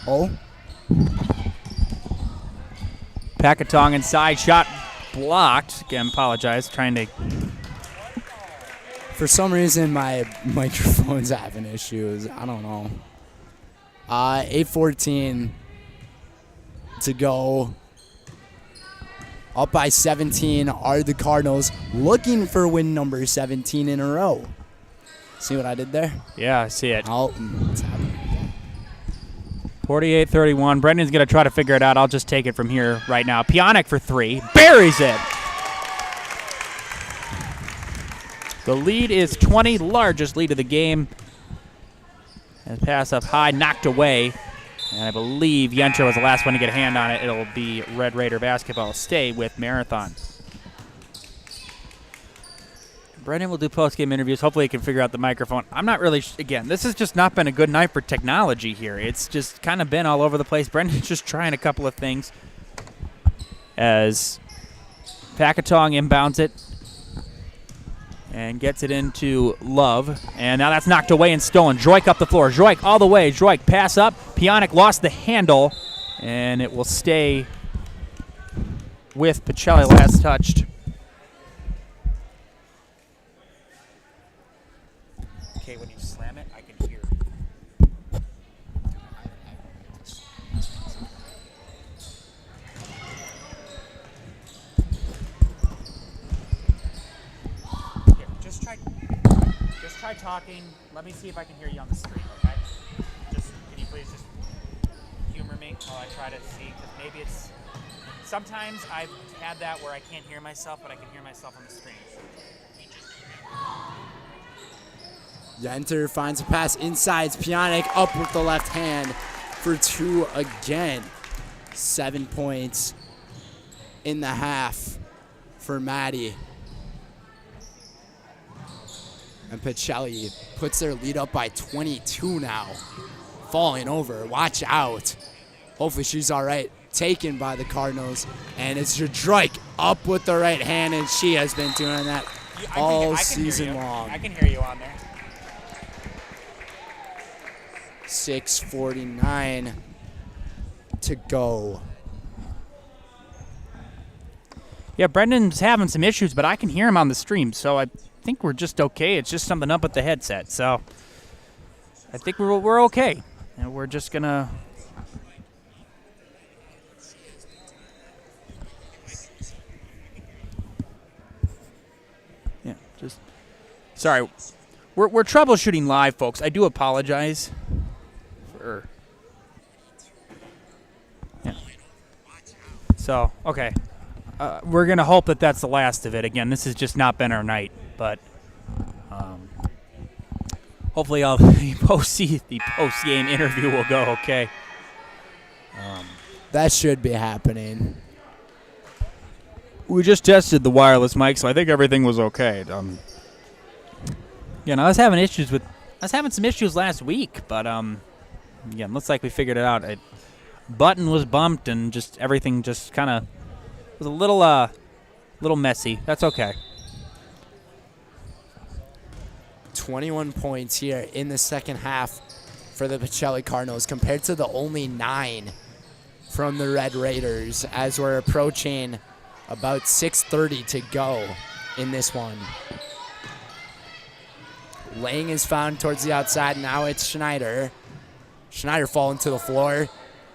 Oh. Packatong inside, shot blocked. Again, apologize, trying to... For some reason, my microphone's having issues. I don't know. 8:14 to go. Up by 17 are the Cardinals, looking for win number 17 in a row. See what I did there? Yeah, I see it. Oh, it's happening. 48-31. Brendan's going to try to figure it out. I'll just take it from here right now. Pionk for 3. Buries it. The lead is 20, largest lead of the game. And pass up high, knocked away. And I believe Yenter was the last one to get a hand on it. It'll be Red Raider basketball. Stay with Marathon. Brendan will do post-game interviews. Hopefully he can figure out the microphone. I'm not really, again, this has just not been a good night for technology here. It's just kind of been all over the place. Brendan's just trying a couple of things as Packatong inbounds it and gets it into Love. And now that's knocked away and stolen. Droik up the floor. Droik all the way. Droik pass up. Pionk lost the handle, and it will stay with Pacelli last touched. Okay, when you slam it, I can hear. Here, just try talking. Let me see if I can hear you on the screen, okay? Can you please just humor me while I try to see? Because maybe it's, sometimes I've had that where I can't hear myself, but I can hear myself on the screen. Yenter finds a pass inside. Pionk up with the left hand for 2 again. 7 points in the half for Maddie. And Pacelli puts their lead up by 22 now. Falling over. Watch out. Hopefully she's all right. Taken by the Cardinals. And it's Droik up with the right hand, and she has been doing that all season long. I can hear you on there. 6:49 to go. Yeah, Brendan's having some issues, but I can hear him on the stream, so I think we're just okay. It's just something up with the headset, so I think we're okay. And we're just gonna. Yeah, just. Sorry, we're troubleshooting live, folks. I do apologize. Yeah. So, okay. We're going to hope that that's the last of it. Again, this has just not been our night, but Hopefully, the post-game interview will go okay. That should be happening. We just tested the wireless mic, so I think everything was okay. I was having some issues last week, but looks like we figured it out. A button was bumped, and just everything just kind of was a little messy. That's okay. 21 points here in the second half for the Pacelli Cardinals compared to the only 9 from the Red Raiders as we're approaching about 6:30 to go in this one. Lang is found towards the outside. Now it's Schneider. Schneider falling to the floor.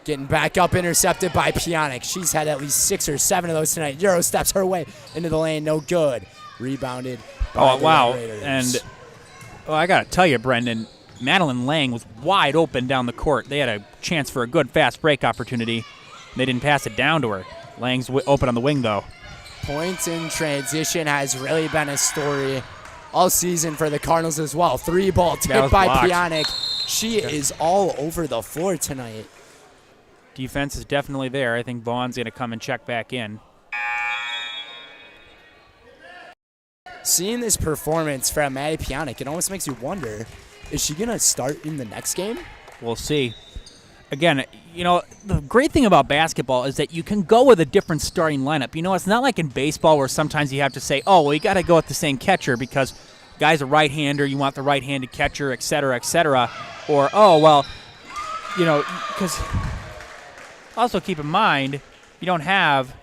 Getting back up, intercepted by Piontek. She's had at least 6 or 7 of those tonight. Euro steps her way into the lane. No good. Rebounded by the Red Raiders. And I got to tell you, Brendan, Madeline Lang was wide open down the court. They had a chance for a good fast break opportunity. They didn't pass it down to her. Lang's open on the wing, though. Points in transition has really been a story all season for the Cardinals as well. 3-ball tipped by Piontek. She is all over the floor tonight. Defense is definitely there. I think Vaughn's going to come and check back in. Seeing this performance from Maddie Piontek, it almost makes you wonder, is she going to start in the next game? We'll see. Again, the great thing about basketball is that you can go with a different starting lineup. It's not like in baseball where sometimes you have to say, oh, well, you got to go with the same catcher because guy's a right-hander, you want the right-handed catcher, et cetera, et cetera. Or, oh, well, because also keep in mind, you don't have,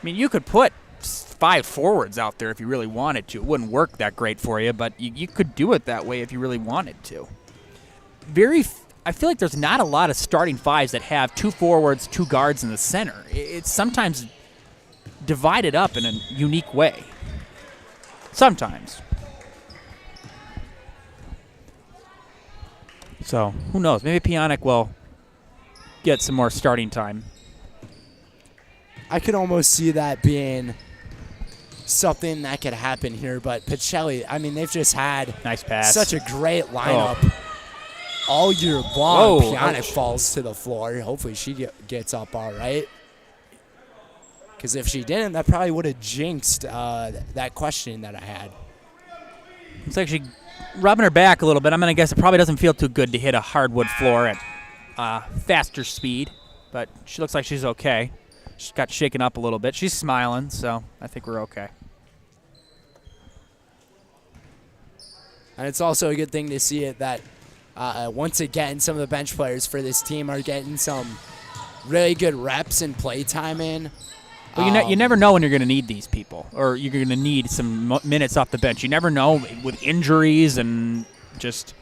you could put 5 forwards out there if you really wanted to. It wouldn't work that great for you, but you could do it that way if you really wanted to. I feel like there's not a lot of starting 5s that have 2 forwards, 2 guards in the center. It's sometimes divided up in a unique way. Sometimes. So, who knows? Maybe Piontek will get some more starting time. I could almost see that being something that could happen here, but Pacelli, they've just had nice pass. Such a great lineup all year long. Whoa. Piontek falls to the floor. Hopefully she gets up all right. Because if she didn't, that probably would have jinxed that question that I had. Looks like she's rubbing her back a little bit. I'm going to guess it probably doesn't feel too good to hit a hardwood floor at faster speed, but she looks like she's okay. She got shaken up a little bit. She's smiling, so I think we're okay. And it's also a good thing to see it that once again, some of the bench players for this team are getting some really good reps and play time in. Well, you never know when you're going to need these people, or you're going to need some minutes off the bench. You never know with injuries and just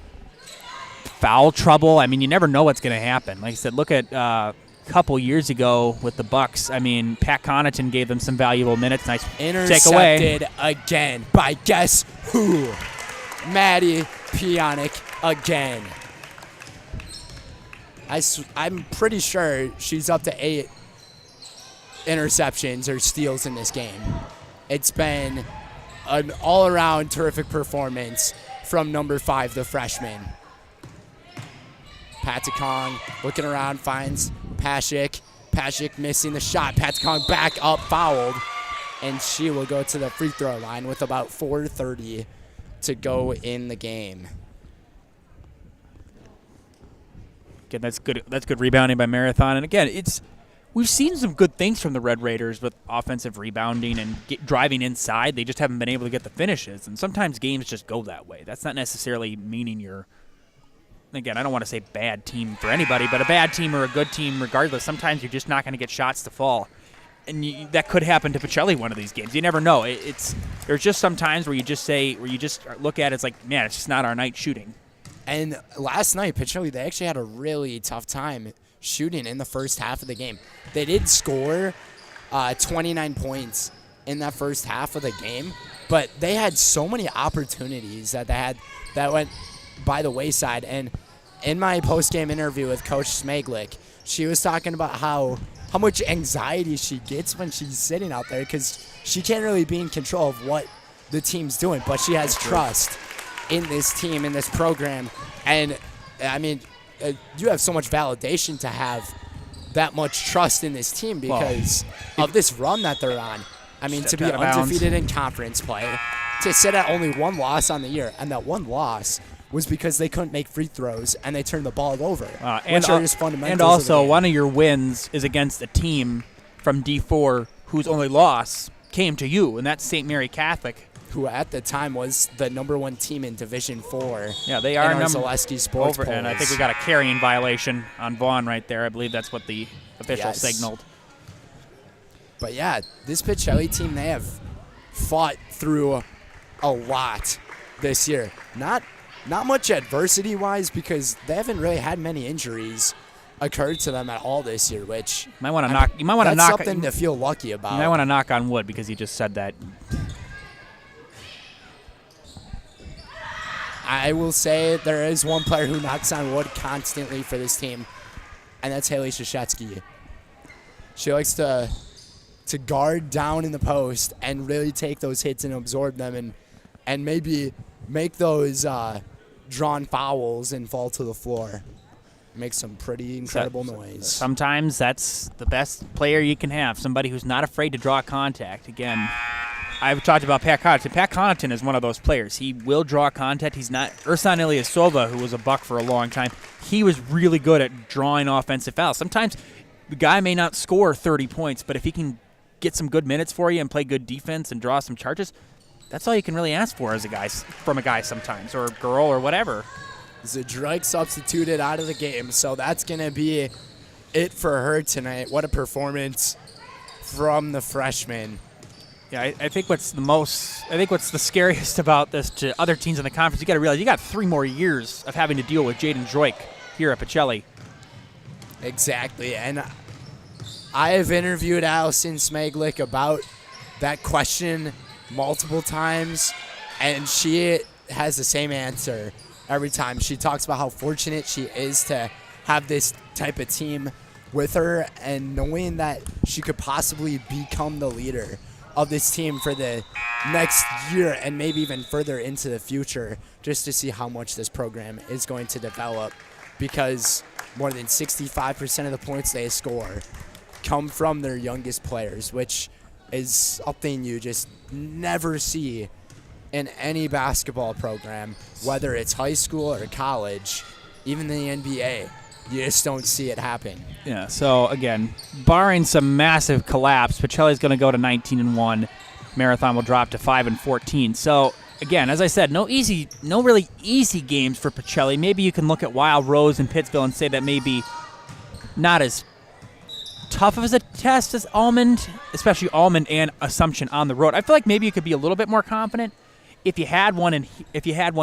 foul trouble. You never know what's going to happen. Like I said, look at a couple years ago with the Bucks. Pat Connaughton gave them some valuable minutes. Nice intercepted takeaway. Again by guess who? Maddie Piontek again. I'm pretty sure she's up to 8 interceptions or steals in this game. It's been an all-around terrific performance from number 5, the freshman. Patakong looking around, finds Pashik. Pashik missing the shot. Patakong back up, fouled. And she will go to the free throw line with about 4:30 to go in the game. Again, that's good rebounding by Marathon. And again, we've seen some good things from the Red Raiders with offensive rebounding and driving inside. They just haven't been able to get the finishes. And sometimes games just go that way. That's not necessarily meaning you're, again, I don't want to say bad team for anybody, but a bad team or a good team, regardless, sometimes you're just not going to get shots to fall. And that could happen to Pacelli one of these games. You never know. There's just some times where you just look at it, it's like, man, it's just not our night shooting. And last night, Pacelli, they actually had a really tough time shooting in the first half of the game. They did score 29 points in that first half of the game, but they had so many opportunities that went by the wayside. And in my post-game interview with Coach Smeglik, she was talking about how much anxiety she gets when she's sitting out there because she can't really be in control of what the team's doing, but she has trust in this team, in this program. And, I mean, you have so much validation to have that much trust in this team because of this run that they're on. I mean, to be undefeated in conference play, to sit at only one loss on the year, and that one loss was because they couldn't make free throws and they turned the ball over, which are just fundamentals. And also, of the one of your wins is against a team from D4 whose only loss came to you, and that's St. Mary Catholic, who at the time was the #1 team in Division 4. Yeah, they are Zaleski Sports over, and I think we got a carrying violation on Vaughn right there. I believe that's what the official signaled. But yeah, this Pacelli team, they have fought through a lot this year. Not much adversity-wise because they haven't really had many injuries occur to them at all this year, which you might want to knock. You might want to knock. Something to feel lucky about. You might want to knock on wood because you just said that. I will say there is one player who knocks on wood constantly for this team, and that's Haley Shashetsky. She likes to guard down in the post and really take those hits and absorb them and maybe make those drawn fouls and fall to the floor. Make some pretty incredible noise. Sometimes that's the best player you can have, somebody who's not afraid to draw contact. Again, I've talked about Pat Connaughton. Pat Connaughton is one of those players. He will draw contact. He's not Ersan Ilyasova, who was a Buck for a long time. He was really good at drawing offensive fouls. Sometimes the guy may not score 30 points, but if he can get some good minutes for you and play good defense and draw some charges, that's all you can really ask for as a guy, from a guy sometimes, or a girl or whatever. Zadrike substituted out of the game, so that's going to be it for her tonight. What a performance from the freshman. Yeah, I think what's the scariest about this to other teams in the conference, you got to realize you got 3 more years of having to deal with Jaden Droik here at Pacelli. Exactly, and I have interviewed Allison Smaglick about that question multiple times, and she has the same answer every time. She talks about how fortunate she is to have this type of team with her and knowing that she could possibly become the leader of this team for the next year and maybe even further into the future, just to see how much this program is going to develop, because more than 65% of the points they score come from their youngest players, which is something you just never see in any basketball program, whether it's high school or college, even the NBA. You just don't see it happen. Yeah, so again, barring some massive collapse, Pacelli's going to go to 19-1. Marathon will drop to 5-14. So again, as I said, no really easy games for Pacelli. Maybe you can look at Wild Rose and Pittsville and say that maybe not as tough of a test as Almond, especially Almond and Assumption on the road. I feel like maybe you could be a little bit more confident if you had one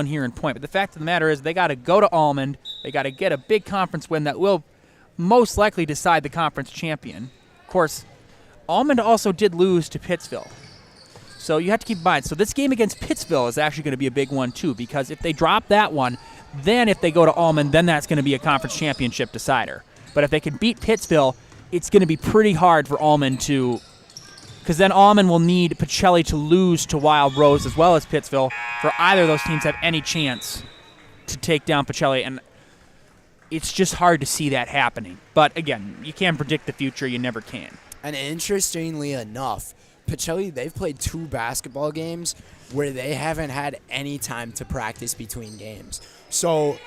here in Point. But the fact of the matter is they got to go to Almond. They got to get a big conference win that will most likely decide the conference champion. Of course, Almond also did lose to Pittsville. So you have to keep in mind. So this game against Pittsville is actually going to be a big one too, because if they drop that one, then if they go to Almond, then that's going to be a conference championship decider. But if they can beat Pittsville, it's going to be pretty hard for Almond to, because then Almond will need Pacelli to lose to Wild Rose as well as Pittsville for either of those teams to have any chance to take down Pacelli. And it's just hard to see that happening. But again, you can't predict the future. You never can. And interestingly enough, Pacelli, they've played 2 basketball games where they haven't had any time to practice between games. So,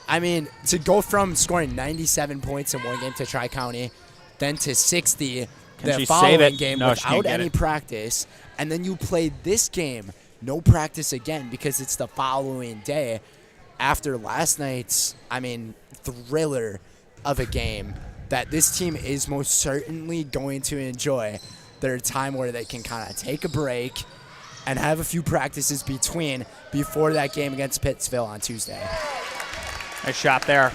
I mean, to go from scoring 97 points in one game to Tri-County, then to 60 the following game without any practice, and then you play this game, no practice again because it's the following day after last night's, thriller of a game that this team is most certainly going to enjoy their time where they can kind of take a break and have a few practices before that game against Pittsville on Tuesday. Nice shot there.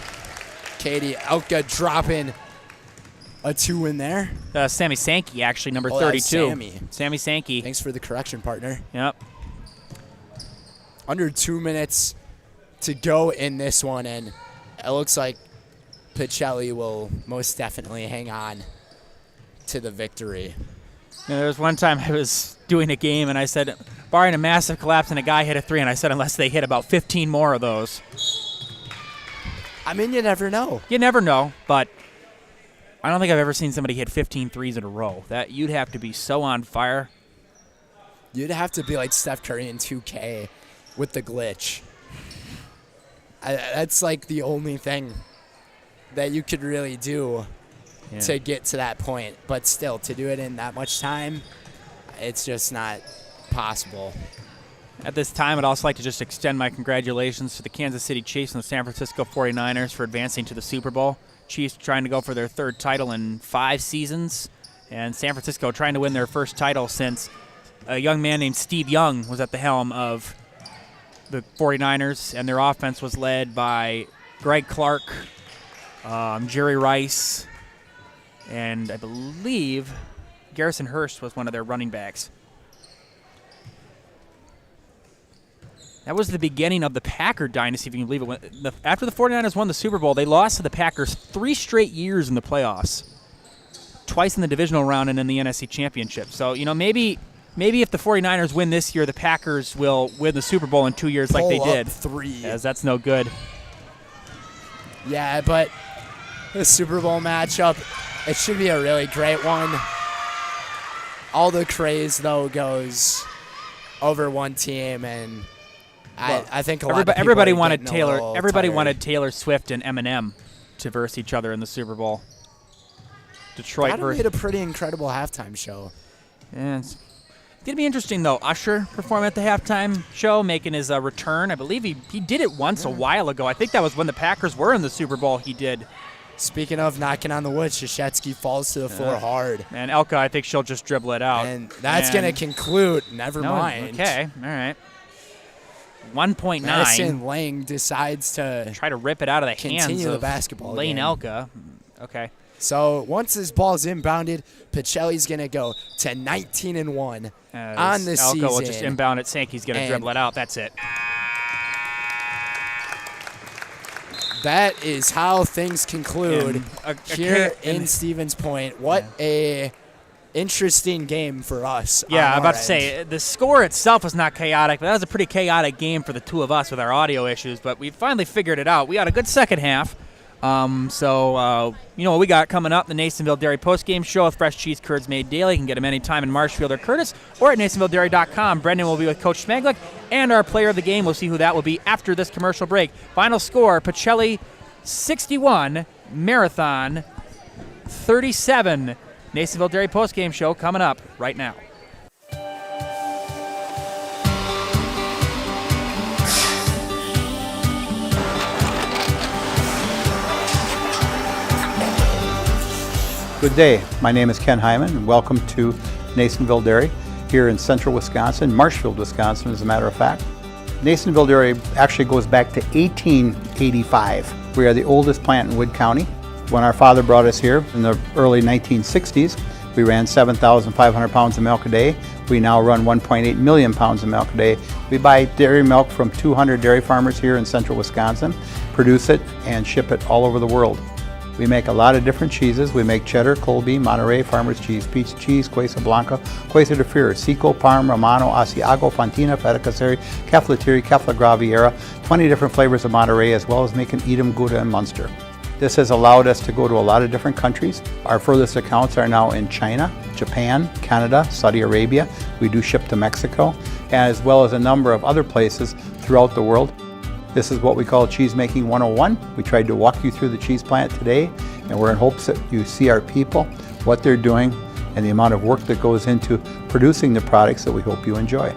Katie Elka dropping a 2 in there. Sammy Sankey, actually, number 32. Sammy Sankey. Thanks for the correction, partner. Yep. Under 2 minutes to go in this one, and it looks like Pacelli will most definitely hang on to the victory. There was one time I was doing a game, and I said, barring a massive collapse and a guy hit a 3, and I said unless they hit about 15 more of those. I mean, you never know. You never know, but I don't think I've ever seen somebody hit 15 threes in a row. That you'd have to be so on fire. You'd have to be like Steph Curry in 2K with the glitch. That's like the only thing that you could really do to get to that point. But still, to do it in that much time, it's just not possible. At this time, I'd also like to just extend my congratulations to the Kansas City Chiefs and the San Francisco 49ers for advancing to the Super Bowl. Chiefs trying to go for their 3rd title in 5 seasons, and San Francisco trying to win their first title since a young man named Steve Young was at the helm of the 49ers, and their offense was led by Greg Clark, Jerry Rice, and I believe Garrison Hurst was one of their running backs. That was the beginning of the Packer dynasty, if you can believe it. After the 49ers won the Super Bowl, they lost to the Packers 3 straight years in the playoffs, twice in the divisional round and in the NFC Championship. So, maybe if the 49ers win this year, the Packers will win the Super Bowl in 2 years like they did. 3. As that's no good. Yeah, but the Super Bowl matchup, it should be a really great one. All the craze, though, goes over one team, and I think a lot of people everybody are wanted getting a little tired. Taylor Swift and Eminem to verse each other in the Super Bowl. Detroit That made a pretty incredible halftime show. Yeah, it's going to be interesting, though. Usher performed at the halftime show, making his return. I believe he did it once a while ago. I think that was when the Packers were in the Super Bowl he did. Speaking of knocking on the wood, Krzyzewski falls to the floor hard. And Elka, I think she'll just dribble it out. And that's going to conclude. Never mind. Okay, all right. 1.9. Madison Lang decides to try to rip it out of the hands continue of the basketball Lane game. Elka. Okay. So once this ball's inbounded, Pacelli's going to go to 19-1 on the Elka season. will just inbound it. Sankey's going to dribble it out. That's it. That is how things conclude here in Stevens Point. What a interesting game for us. Yeah, I'm about to to say, the score itself was not chaotic, but that was a pretty chaotic game for the two of us with our audio issues, but we finally figured it out. We had a good second half. You know what we got coming up, the Nasonville Dairy postgame show with fresh cheese curds made daily. You can get them anytime in Marshfield or Curtis or at NasonvilleDairy.com. Brendan will be with Coach Smaglick, and our player of the game, we'll see who that will be after this commercial break. Final score, Pacelli 61, Marathon 37. Nasonville Dairy postgame show coming up right now. Good day. My name is Ken Hyman, and welcome to Nasonville Dairy here in central Wisconsin, Marshfield, Wisconsin, as a matter of fact. Nasonville Dairy actually goes back to 1885. We are the oldest plant in Wood County. When our father brought us here in the early 1960s, we ran 7,500 pounds of milk a day. We now run 1.8 million pounds of milk a day. We buy dairy milk from 200 dairy farmers here in central Wisconsin, produce it, and ship it all over the world. We make a lot of different cheeses. We make cheddar, Colby, Monterey, Farmer's Cheese, Peach Cheese, Quesa Blanca, Quesa de Freer, Seco, Parm, Romano, Asiago, Fontina, Feta Caseri, Keflatiri, Kefla Graviera, 20 different flavors of Monterey, as well as making Edam, Gouda, and Munster. This has allowed us to go to a lot of different countries. Our furthest accounts are now in China, Japan, Canada, Saudi Arabia. We do ship to Mexico, as well as a number of other places throughout the world. This is what we call Cheese Making 101. We tried to walk you through the cheese plant today, and we're in hopes that you see our people, what they're doing, and the amount of work that goes into producing the products that we hope you enjoy.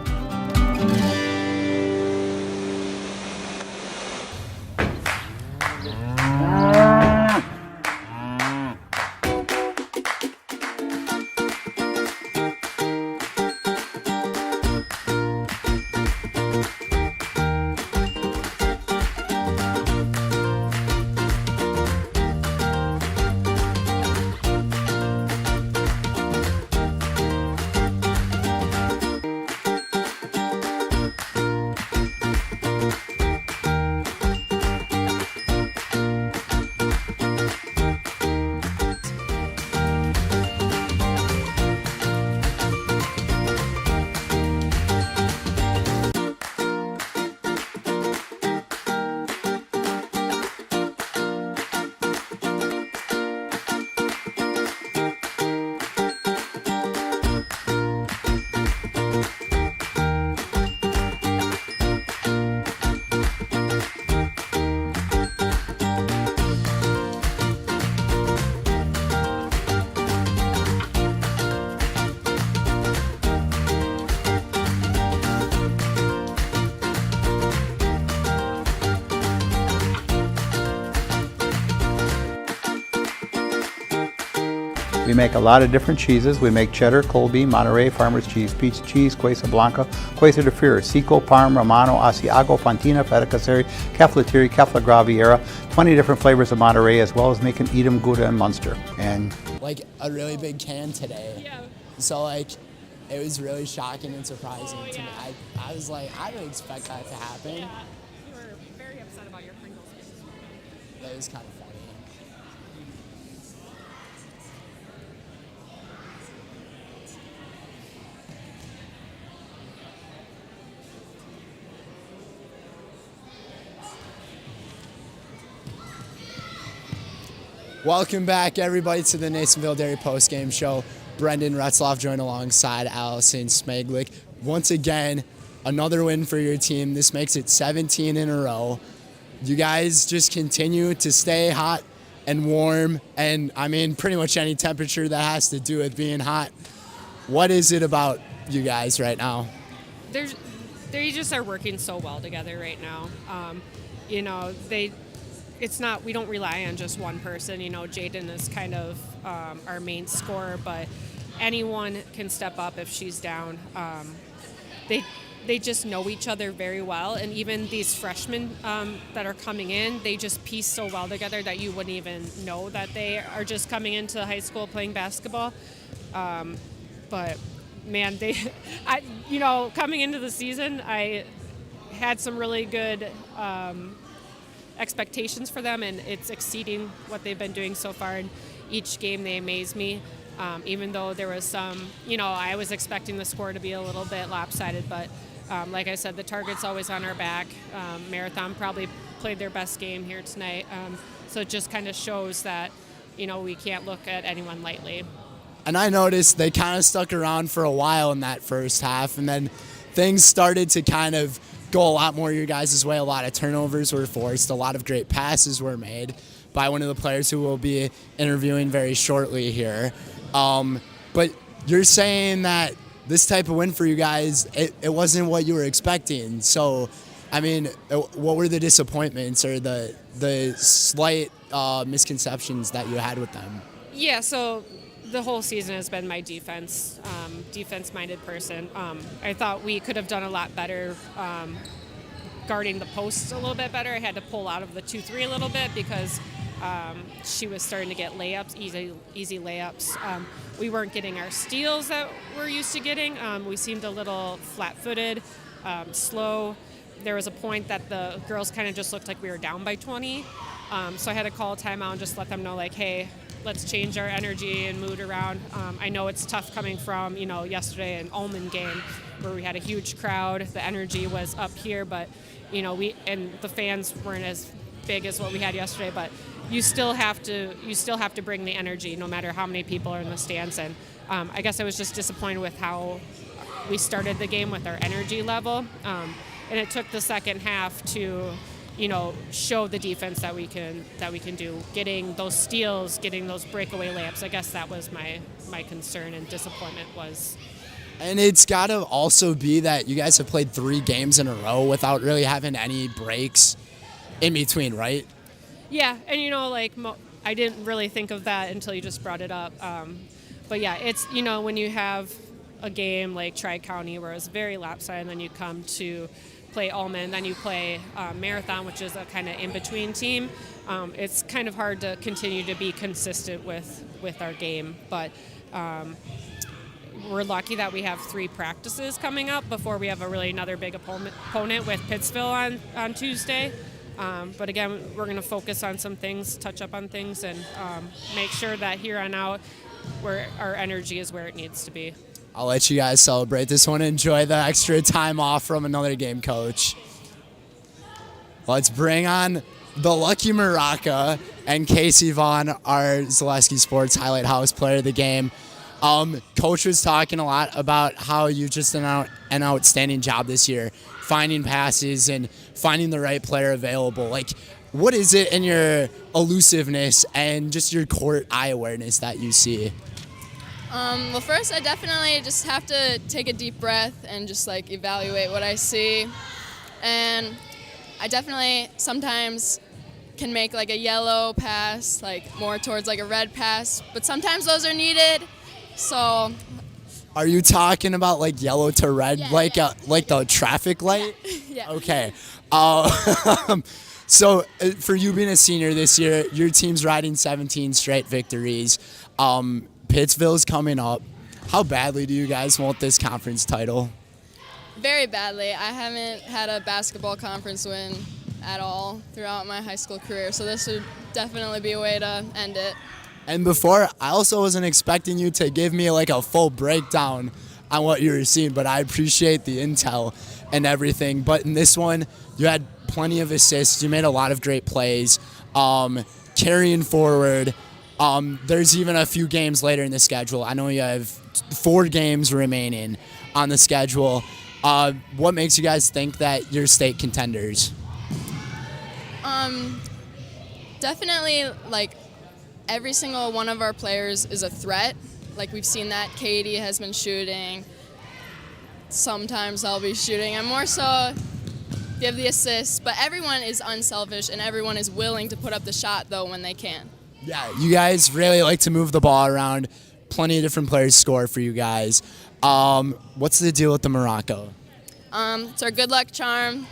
make a lot of different cheeses. We make cheddar, Colby, Monterey, Farmer's Cheese, Peach Cheese, Quesa Blanca, Quesa de Fir, Seco, Parm, Romano, Asiago, Fontina, Feta Caseri, Caflateri, Cafla Graviera, 20 different flavors of Monterey, as well as making Edam, Gouda, and Munster. And like a really big can today. Yeah. So like, it was really shocking and surprising to me. I was like, I didn't expect that to happen. Yeah. You were very upset about your Pringles. That was kind of funny. Welcome back, everybody, to the Nasonville Dairy Postgame Show. Brendan Retzloff joined alongside Allison Smeglick. Once again, another win for your team. This makes it 17 in a row. You guys just continue to stay hot and warm, and I mean pretty much any temperature that has to do with being hot. What is it about you guys right now? They just are working so well together right now. You know, it's not, we don't rely on just one person. You know, Jaden is kind of our main scorer, but anyone can step up if she's down. They just know each other very well, and even these freshmen that are coming in, they just piece so well together that you wouldn't even know that they are just coming into high school playing basketball. But man, coming into the season, I had some really good expectations for them, and it's exceeding what they've been doing so far. In each game, they amaze me. Even though there was some, I was expecting the score to be a little bit lopsided, but like I said, the target's always on our back. Marathon probably played their best game here tonight. So it just kind of shows that, we can't look at anyone lightly. And I noticed they kind of stuck around for a while in that first half, and then things started to kind of go a lot more your guys' way. A lot of turnovers were forced. A lot of great passes were made by one of the players who we'll be interviewing very shortly here. But you're saying that this type of win for you guys, it wasn't what you were expecting. So, I mean, what were the disappointments or the slight misconceptions that you had with them? Yeah, so the whole season has been my defense-minded person. I thought we could have done a lot better guarding the posts a little bit better. I had to pull out of the 2-3 a little bit because she was starting to get layups, easy layups. We weren't getting our steals that we're used to getting. We seemed a little flat-footed, slow. There was a point that the girls kind of just looked like we were down by 20. So I had to call a timeout and just let them know, like, hey, let's change our energy and mood around. I know it's tough coming from, yesterday an Ullman game where we had a huge crowd. The energy was up here, but, and the fans weren't as big as what we had yesterday, but you still have to bring the energy no matter how many people are in the stands. And I guess I was just disappointed with how we started the game with our energy level. And it took the second half to, show the defense that we can do. Getting those steals, getting those breakaway layups. I guess that was my concern and disappointment was. And it's got to also be that you guys have played 3 games in a row without really having any breaks in between, right? Yeah, and I didn't really think of that until you just brought it up. But yeah, it's, when you have a game like Tri-County where it's very lopsided, and then you come to play Ullman, then you play Marathon, which is a kind of in-between team. It's kind of hard to continue to be consistent with our game, but we're lucky that we have 3 practices coming up before we have another big opponent with Pittsville on Tuesday. But again, we're going to focus on some things, touch up on things, and make sure that here on out, our energy is where it needs to be. I'll let you guys celebrate this one. Enjoy the extra time off from another game, Coach. Let's bring on the Lucky Maraca and Casey Vaughn, our Zaleski Sports Highlight House player of the game. Coach was talking a lot about how you've just done an outstanding job this year, finding passes and finding the right player available. Like, what is it in your elusiveness and just your court eye awareness that you see? Well, first, I definitely just have to take a deep breath and just evaluate what I see. And I definitely sometimes can make like a yellow pass, like more towards like a red pass, but sometimes those are needed. So Are you talking about like yellow to red, like the traffic light? Yeah. Okay. So for you being a senior this year, your team's riding 17 straight victories. Pittsville's coming up. How badly do you guys want this conference title? very badly. I haven't had a basketball conference win at all throughout my high school career, so this would definitely be a way to end it. And before, I also wasn't expecting you to give me like a full breakdown on what you were seeing, but I appreciate the intel and everything. But in this one, you had plenty of assists. You made a lot of great plays. Carrying forward, there's even a few games later in the schedule. I know you have 4 games remaining on the schedule. What makes you guys think that you're state contenders? Definitely, like, every single one of our players is a threat. Like, we've seen that. Katie has been shooting. Sometimes I'll be shooting. I'm more so give the assists, but everyone is unselfish and everyone is willing to put up the shot, though, when they can. Yeah, you guys really like to move the ball around. Plenty of different players score for you guys. What's the deal with the Morocco? It's our good luck charm.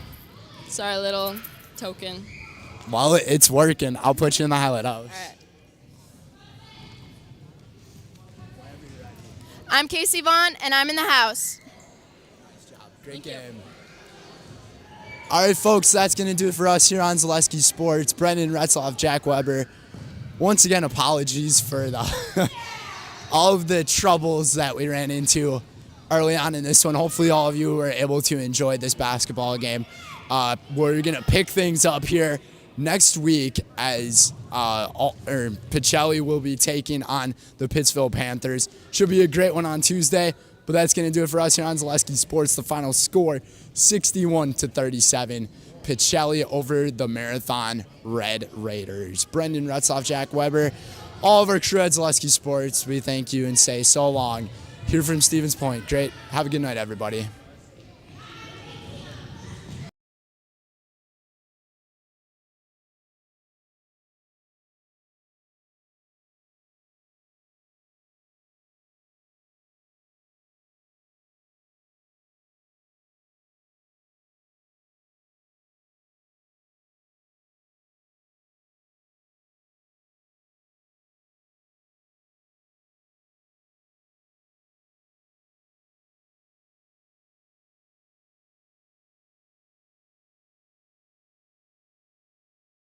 It's our little token. Well, it's working. I'll put you in the highlight house. All right. I'm Casey Vaughn, and I'm in the house. Great game. All right, folks, that's going to do it for us here on Zaleski Sports. Brendan Retzloff, Jack Weber. Once again, apologies for all of the troubles that we ran into early on in this one. Hopefully all of you were able to enjoy this basketball game. We're going to pick things up here next week as Pacelli will be taking on the Pittsville Panthers. Should be a great one on Tuesday, but that's going to do it for us here on Zaleski Sports. The final score, 61-37. Pacelli over the Marathon Red Raiders. Brendan Retzloff, Jack Weber, all of our crew at Zaleski Sports, we thank you and say so long. Here from Stevens Point. Great. Have a good night, everybody.